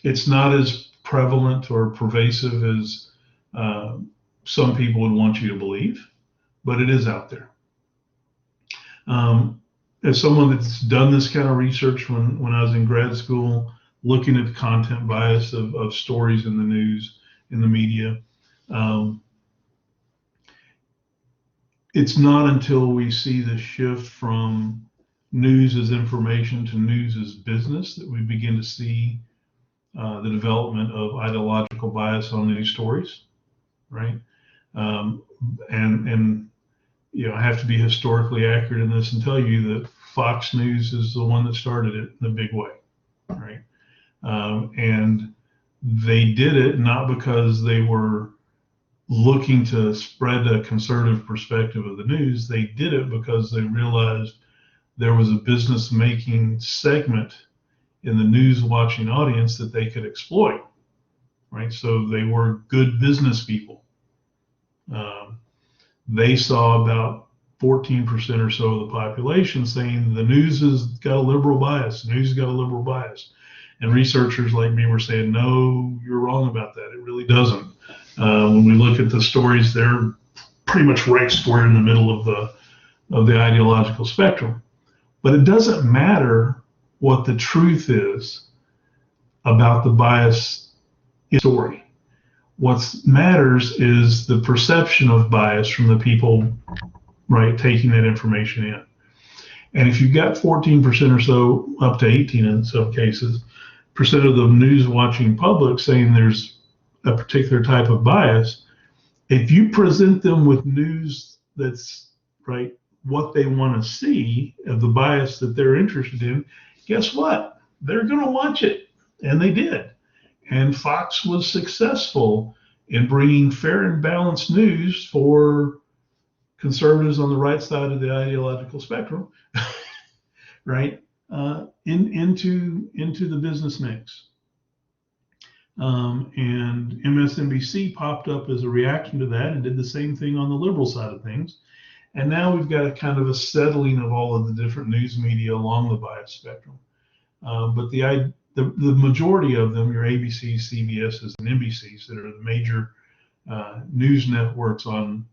It's not as prevalent or pervasive as some people would want you to believe, but it is out there. As someone that's done this kind of research when I was in grad school, looking at the content bias of stories in the news, in the media, it's not until we see the shift from news as information to news as business that we begin to see the development of ideological bias on news stories, right? And you know, I have to be historically accurate in this and tell you that Fox News is the one that started it in a big way, right? And they did it not because they were looking to spread a conservative perspective of the news. They did it because they realized there was a business making segment in the news watching audience that they could exploit, right? So they were good business people. They saw about 14% or so of the population saying the news has got a liberal bias, the news has got a liberal bias. And researchers like me were saying, no, you're wrong about that. It really doesn't. When we look at the stories, they're pretty much right square in the middle of the ideological spectrum. But it doesn't matter what the truth is about the bias in the story. What matters is the perception of bias from the people, right, taking that information in. And if you've got 14% or so, up to 18 in some cases, percent of the news watching public saying there's a particular type of bias, if you present them with news that's, right, what they want to see of the bias that they're interested in, guess what? They're going to watch it. And they did. And Fox was successful in bringing fair and balanced news for conservatives on the right side of the ideological spectrum, right, into the business mix. And MSNBC popped up as a reaction to that and did the same thing on the liberal side of things. And now we've got a kind of a settling of all of the different news media along the bias spectrum. But the majority of them, your ABCs, CBSs, and NBCs, that are the major news networks on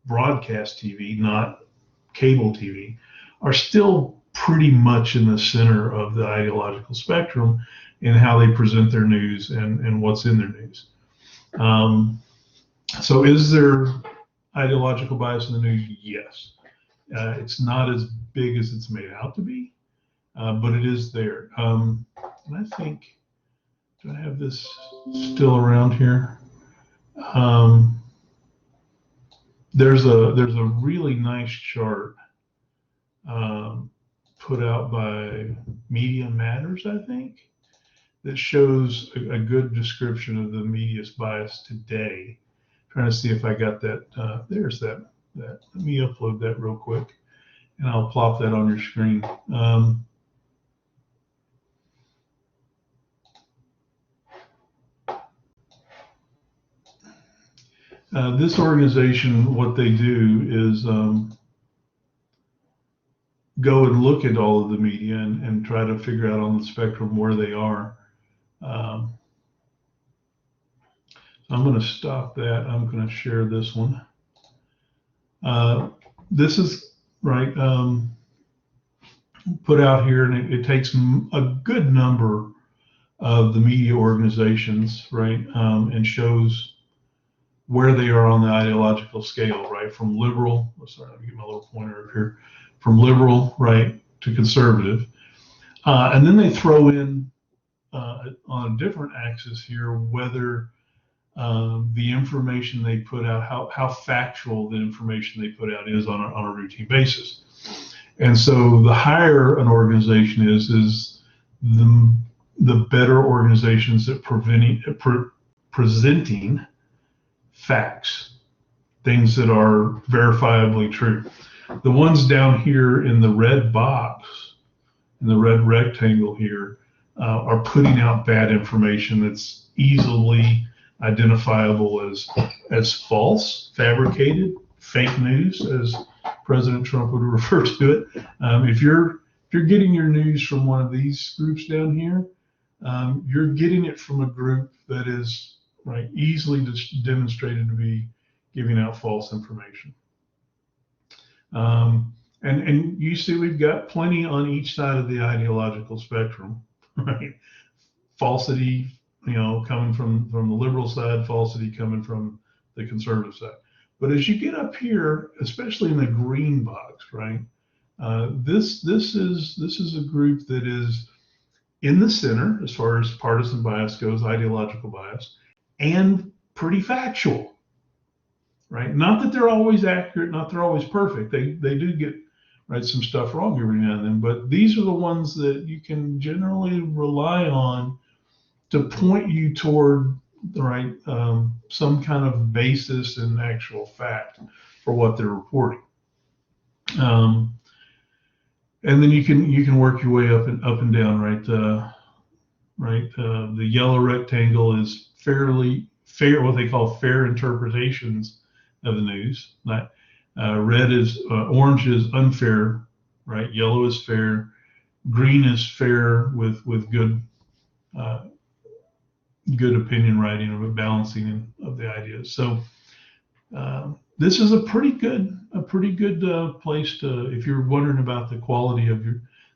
broadcast TV, not cable TV, are still pretty much in the center of the ideological spectrum in how they present their news and what's in their news. So is there ideological bias in the news? Yes. It's not as big as it's made out to be, but it is there. And I think, do I have this still around here? There's a really nice chart put out by Media Matters, I think, that shows a good description of the media's bias today. Trying to see if I got that. There's that. Let me upload that real quick, and I'll plop that on your screen. This organization, what they do is go and look at all of the media and try to figure out on the spectrum where they are. So I'm going to stop that. I'm going to share this one. This is right put out here, and it takes a good number of the media organizations, right, and shows where they are on the ideological scale, right, from liberal. Sorry, let me get my little pointer up here. From liberal, right, to conservative, and then they throw in on a different axis here whether the information they put out, how factual the information they put out is on a routine basis. And so the higher an organization is the better organizations at presenting facts, things that are verifiably true. The ones down here in the red box, in the red rectangle here, are putting out bad information that's easily identifiable as false, fabricated, fake news, as President Trump would refer to it. If you're getting your news from one of these groups down here, you're getting it from a group that is easily demonstrated to be giving out false information. And you see, we've got plenty on each side of the ideological spectrum, right? Falsity, coming from the liberal side, falsity coming from the conservative side. But as you get up here, especially in the green box, right? This is a group that is in the center as far as partisan bias goes, ideological bias, and pretty factual, right? Not that they're always accurate, not that they're always perfect. They do get some stuff wrong every now and then, but these are the ones that you can generally rely on to point you toward some kind of basis and actual fact for what they're reporting. And then you can work your way up and down, right? The yellow rectangle is fairly fair, what they call fair interpretations of the news. Orange is unfair, right? Yellow is fair. Green is fair with good opinion writing, or balancing of the ideas. So this is a pretty good place to, if you're wondering about the quality of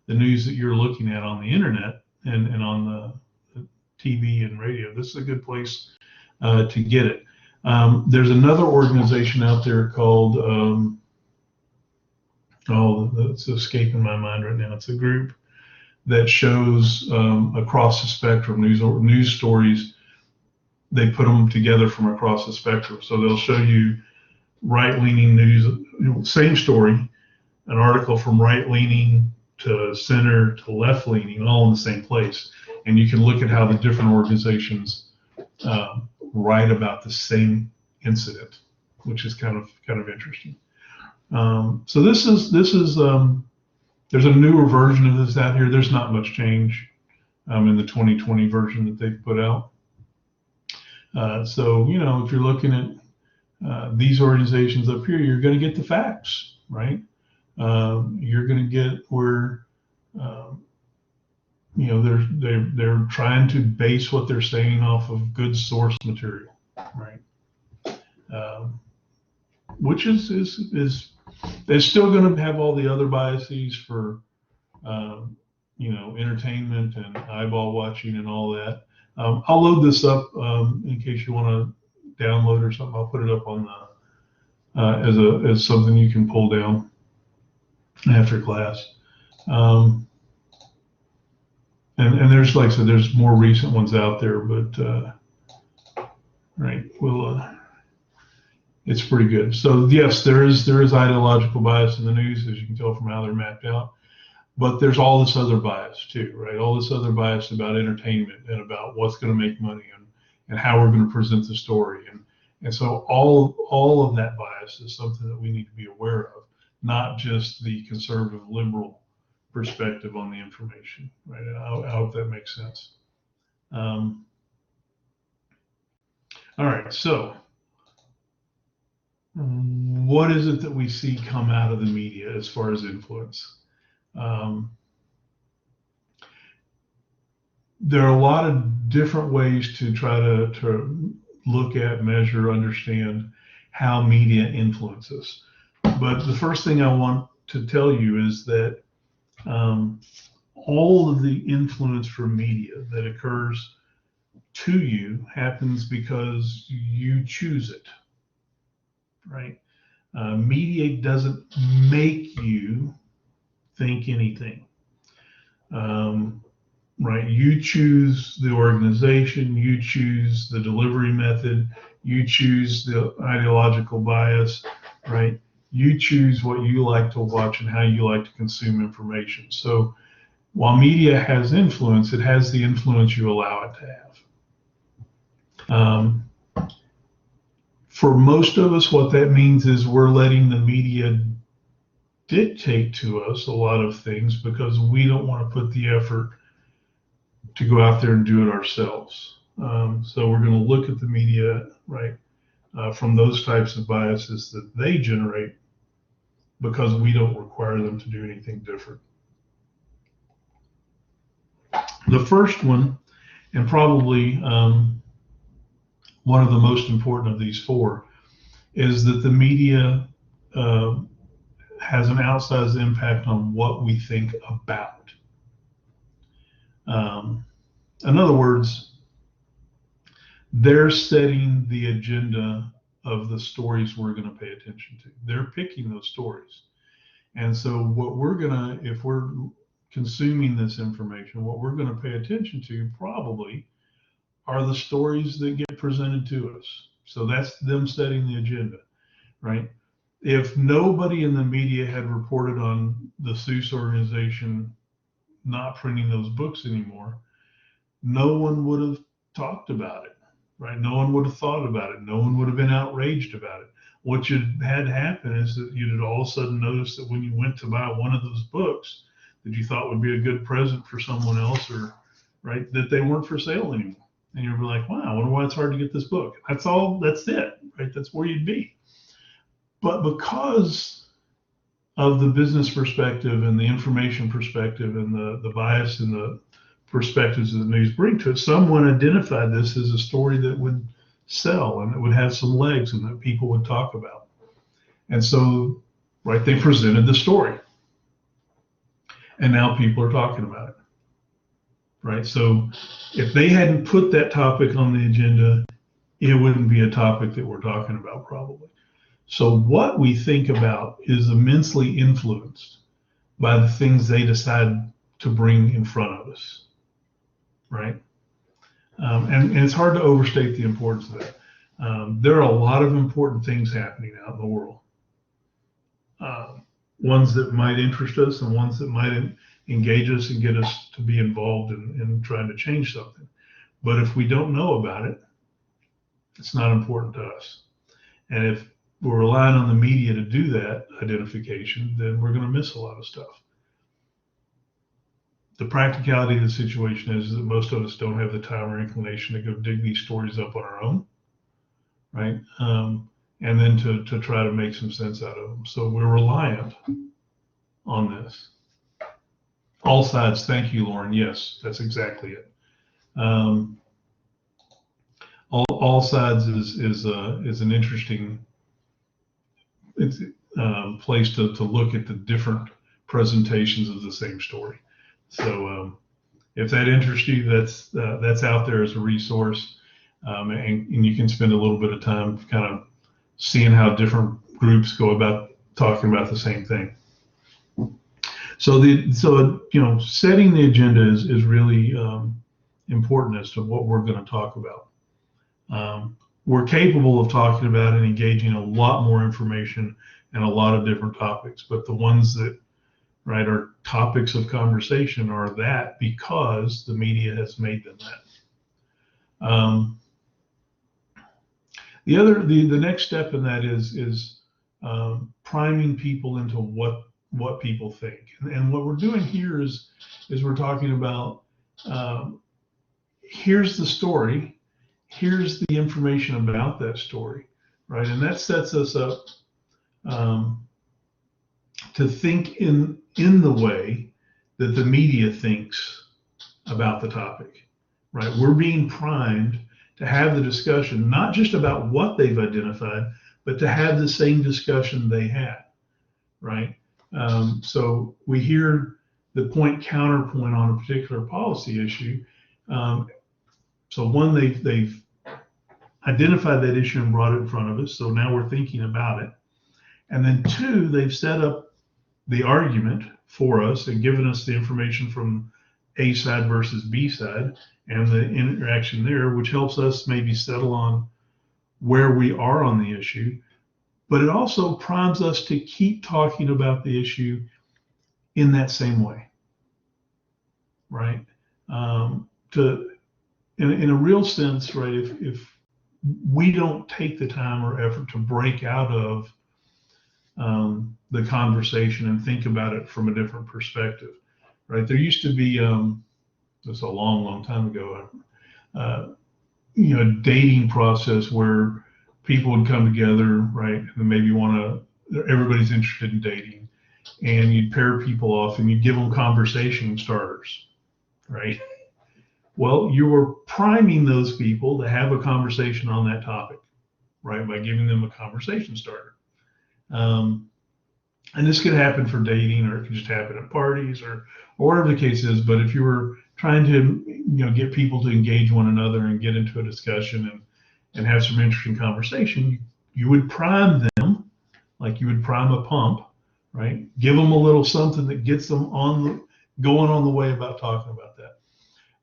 the news that you're looking at on the internet and on the TV and radio. This is a good place to get it. There's another organization out there called it's escaping my mind right now. It's a group that shows across the spectrum news stories. They put them together from across the spectrum. So they'll show you right-leaning news, same story, an article from right-leaning to center to left-leaning, all in the same place. And you can look at how the different organizations write about the same incident, which is kind of interesting. So this is there's a newer version of this out here. There's not much change in the 2020 version that they've put out. So if you're looking at these organizations up here, you're going to get the facts, right? You're going to get where they're trying to base what they're saying off of good source material, right? Which is they're still going to have all the other biases for entertainment and eyeball watching and all that. I'll load this up in case you want to download or something. I'll put it up on the as something you can pull down after class. And there's, like I said, there's more recent ones out there, but it's pretty good. So yes, there is ideological bias in the news, as you can tell from how they're mapped out. But there's all this other bias too, right? All this other bias about entertainment and about what's going to make money and how we're going to present the story. And so all of that bias is something that we need to be aware of, not just the conservative liberal perspective on the information, right? I hope that makes sense. All right, so what is it that we see come out of the media as far as influence? There are a lot of different ways to try to look at, measure, understand how media influences. But the first thing I want to tell you is that all of the influence from media that occurs to you happens because you choose it, right? Media doesn't make you think anything, right? You choose the organization, you choose the delivery method, you choose the ideological bias, right? You choose what you like to watch and how you like to consume information. So while media has influence, it has the influence you allow it to have. For most of us, what that means is we're letting the media dictate to us a lot of things because we don't want to put the effort to go out there and do it ourselves. So we're going to look at the media, right, from those types of biases that they generate because we don't require them to do anything different. The first one, and probably one of the most important of these four, is that the media has an outsized impact on what we think about. In other words, they're setting the agenda of the stories we're going to pay attention to. They're picking those stories. And so what we're going to, if we're consuming this information, what we're going to pay attention to probably are the stories that get presented to us. So that's them setting the agenda, right? If nobody in the media had reported on the Seuss organization not printing those books anymore, no one would have talked about it, right? No one would have thought about it. No one would have been outraged about it. What you had happen is that you'd all of a sudden notice that when you went to buy one of those books that you thought would be a good present for someone else, or right, that they weren't for sale anymore. And you'd be like, wow, I wonder why it's hard to get this book. That's all, that's it, right? That's where you'd be. But because of the business perspective and the information perspective and the bias and the perspectives that the news bring to it, someone identified this as a story that would sell and it would have some legs and that people would talk about. And so, right, they presented the story. And now people are talking about it, right? So if they hadn't put that topic on the agenda, it wouldn't be a topic that we're talking about probably. So what we think about is immensely influenced by the things they decide to bring in front of us, right? And it's hard to overstate the importance of that. There are a lot of important things happening out in the world. Ones that might interest us and ones that might engage us and get us to be involved in trying to change something. But if we don't know about it, it's not important to us. And if we're relying on the media to do that identification, then we're going to miss a lot of stuff. The practicality of the situation is that most of us don't have the time or inclination to go dig these stories up on our own, right? And then to try to make some sense out of them. So we're reliant on this. All sides, thank you, Lauren. Yes, that's exactly it. All sides is an interesting place to look at the different presentations of the same story. So if that interests you, that's out there as a resource, and you can spend a little bit of time kind of seeing how different groups go about talking about the same thing. So setting the agenda is really important as to what we're going to talk about. We're capable of talking about and engaging a lot more information and a lot of different topics, but the ones that are topics of conversation are that because the media has made them that. The next step in that is priming people into what people think, and what we're doing here is we're talking about here's the story, here's the information about that story, right? And that sets us up to think in the way that the media thinks about the topic, right? We're being primed to have the discussion, not just about what they've identified, but to have the same discussion they had, right? So we hear the counterpoint on a particular policy issue. So one, they've identified that issue and brought it in front of us. So now we're thinking about it. And then two, they've set up the argument for us and given us the information from A side versus B side and the interaction there, which helps us maybe settle on where we are on the issue. But it also primes us to keep talking about the issue in that same way, right? In a real sense, right? If we don't take the time or effort to break out of the conversation and think about it from a different perspective, right? There used to be, this a long, long time ago, a dating process where people would come together, right? And maybe everybody's interested in dating, and you'd pair people off and you'd give them conversation starters, right? Well, you were priming those people to have a conversation on that topic, right? By giving them a conversation starter. And this could happen for dating, or it could just happen at parties, or whatever the case is. But if you were trying to, get people to engage one another and get into a discussion and have some interesting conversation, you would prime them like you would prime a pump, right? Give them a little something that gets them going on the way about talking about that.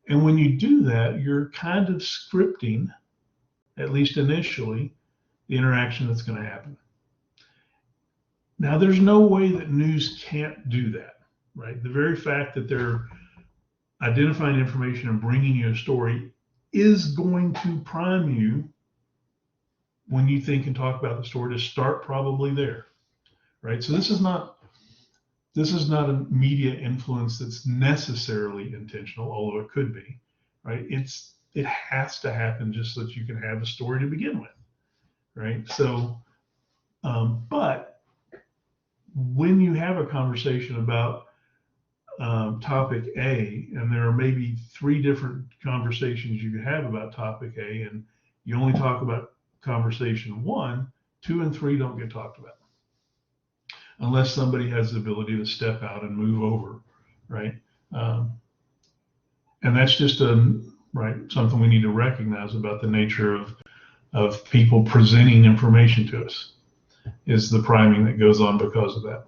And when you do that, you're kind of scripting, at least initially, the interaction that's going to happen. Now, there's no way that news can't do that, right? The very fact that they're identifying information and bringing you a story is going to prime you when you think and talk about the story to start probably there, right? So this is not a media influence that's necessarily intentional, although it could be, right? It has to happen just so that you can have a story to begin with, right? So, but when you have a conversation about topic A, and there are maybe 3 different conversations you could have about topic A, and you only talk about conversation 1, 2 and 3 don't get talked about unless somebody has the ability to step out and move over, right? And that's just something we need to recognize about the nature of people presenting information to us, is the priming that goes on because of that.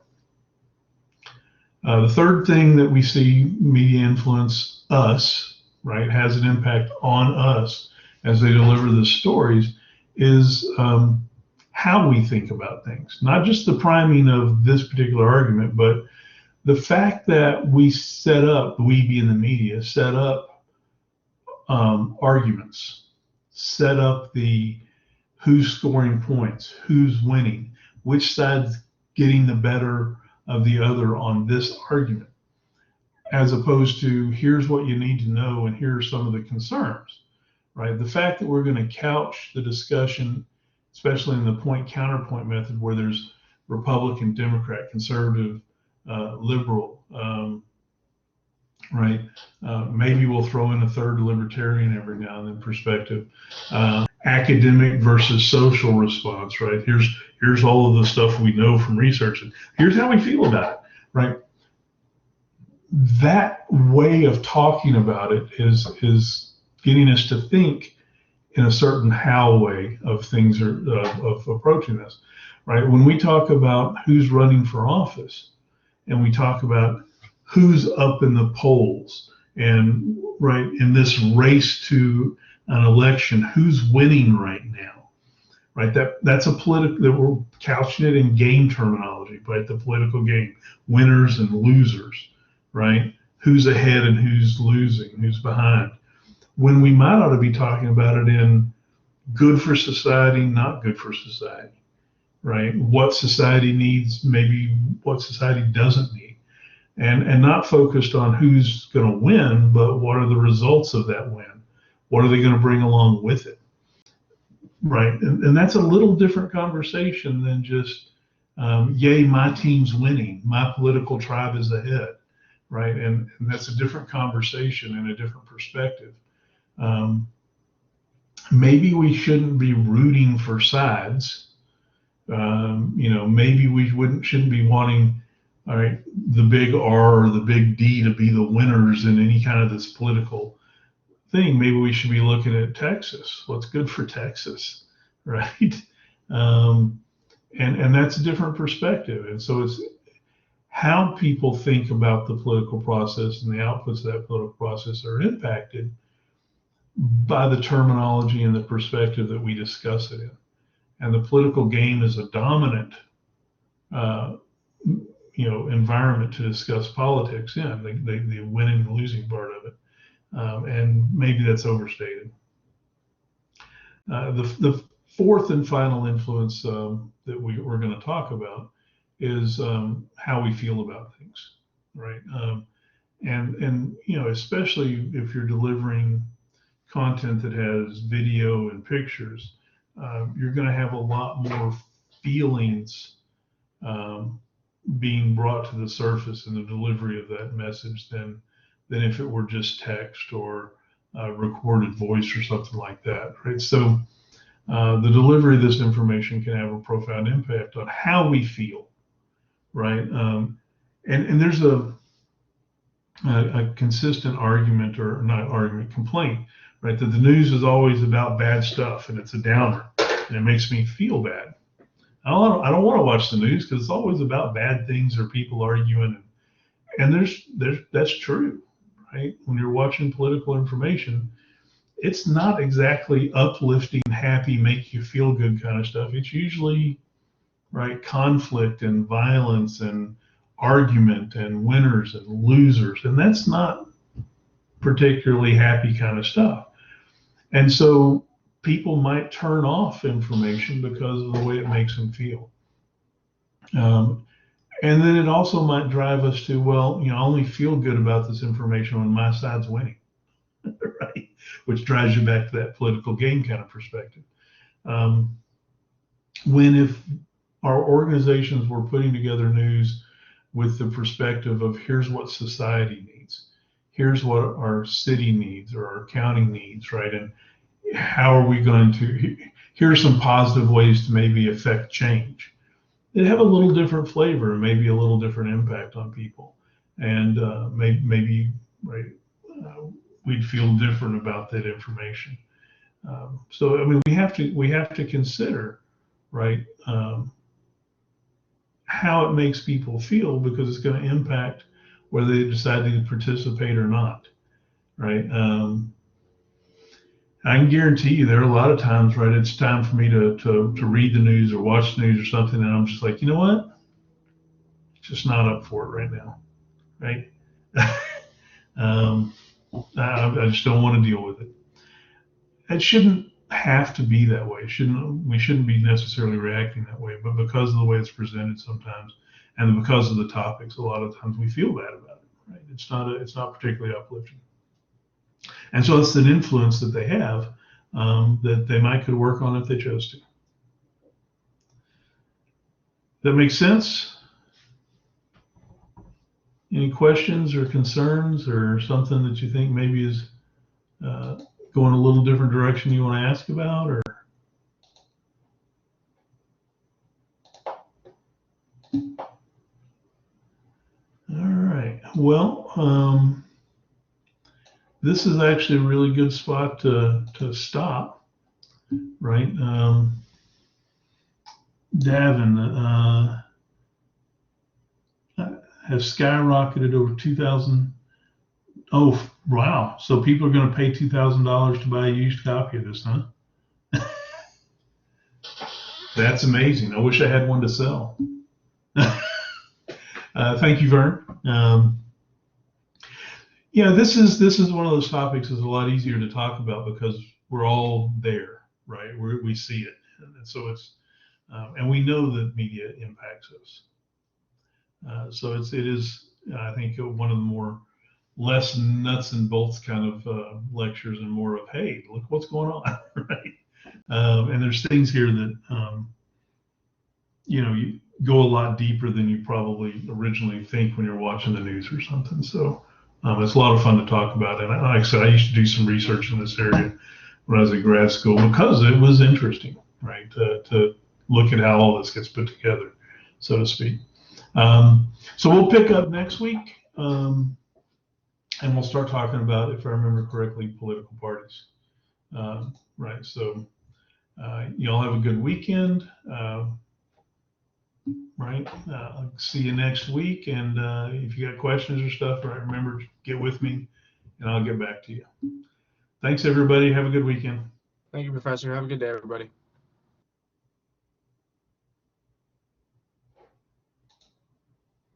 The third thing that we see media influence us, right, has an impact on us as they deliver the stories, is how we think about things. Not just the priming of this particular argument, but the fact that we being the media, set up arguments, set up who's scoring points, who's winning, which side's getting the better of the other on this argument, as opposed to here's what you need to know and here are some of the concerns, right? The fact that we're going to couch the discussion, especially in the point counterpoint method, where there's Republican, Democrat, conservative, liberal, right? Maybe we'll throw in a third libertarian every now and then perspective. Academic versus social response, right? Here's all of the stuff we know from research, and here's how we feel about it, right? That way of talking about it is getting us to think in a certain how way of things, of approaching this, right? When we talk about who's running for office, and we talk about who's up in the polls, and right in this race to an election, who's winning right now, right? That's a political, that we're couching it in game terminology, right? The political game, winners and losers, right? Who's ahead and who's losing, who's behind. When we might ought to be talking about it in good for society, not good for society, right? What society needs, maybe what society doesn't need, and not focused on who's going to win, but what are the results of that win? What are they going to bring along with it? Right. And that's a little different conversation than just, yay, my team's winning, my political tribe is ahead. Right. And that's a different conversation and a different perspective. Maybe we shouldn't be rooting for sides. Maybe we shouldn't be wanting, all right, the big R or the big D to be the winners in any kind of this political thing. Maybe we should be looking at Texas. What's good for Texas, right? And that's a different perspective. And so it's how people think about the political process, and the outputs of that political process are impacted by the terminology and the perspective that we discuss it in. And the political game is a dominant, environment to discuss politics in, the winning and losing part of it. And maybe that's overstated. The fourth and final influence that we're going to talk about is how we feel about things, right? And especially if you're delivering content that has video and pictures, you're going to have a lot more feelings being brought to the surface in the delivery of that message than if it were just text or recorded voice or something like that, right? So the delivery of this information can have a profound impact on how we feel, right? And there's a consistent argument, or not argument, complaint, right? That the news is always about bad stuff and it's a downer and it makes me feel bad. I don't want to watch the news because it's always about bad things or people arguing. And that's true, right? When you're watching political information, it's not exactly uplifting, happy, make you feel good kind of stuff. It's usually, right, conflict and violence and argument and winners and losers. And that's not particularly happy kind of stuff. And so people might turn off information because of the way it makes them feel. And then it also might drive us to, well, I only feel good about this information when my side's winning, right? Which drives you back to that political game kind of perspective. When if our organizations were putting together news with the perspective of here's what society needs, here's what our city needs or our county needs, right? And how are we going to, here's some positive ways to maybe affect change. It'd have a little different flavor and maybe a little different impact on people. And maybe right, we'd feel different about that information. So I mean, we have to consider, right, how it makes people feel, because it's going to impact whether they decide to participate or not, right? I can guarantee you there are a lot of times, right, it's time for me to read the news or watch the news or something, and I'm just like, you know what? Just not up for it right now, right? I just don't want to deal with it. It shouldn't have to be that way. We shouldn't be necessarily reacting that way, but because of the way it's presented sometimes, and because of the topics, a lot of times we feel bad about it, right? It's not particularly uplifting. And so it's an influence that they have that they might could work on if they chose to. That makes sense? Any questions or concerns or something that you think maybe is going a little different direction you want to ask about? Or all right. Well, this is actually a really good spot to stop, right? Davin has skyrocketed over 2,000. Oh, wow. So people are going to pay $2,000 to buy a used copy of this, huh? That's amazing. I wish I had one to sell. Thank you, Vern. Yeah, this is one of those topics that's a lot easier to talk about because we're all there, right? We see it, and so it's and we know that media impacts us. So it is, I think, one of the more less nuts and bolts kind of lectures and more of, hey, look what's going on, right? And there's things here that you go a lot deeper than you probably originally think when you're watching the news or something. So it's a lot of fun to talk about. And like I said, I used to do some research in this area when I was in grad school because it was interesting, right? To look at how all this gets put together, so to speak. So we'll pick up next week, and we'll start talking about, if I remember correctly, political parties, right? So y'all have a good weekend, right? See you next week, and if you got questions or stuff, right, remember, get with me, and I'll get back to you. Thanks, everybody. Have a good weekend. Thank you, Professor. Have a good day, everybody.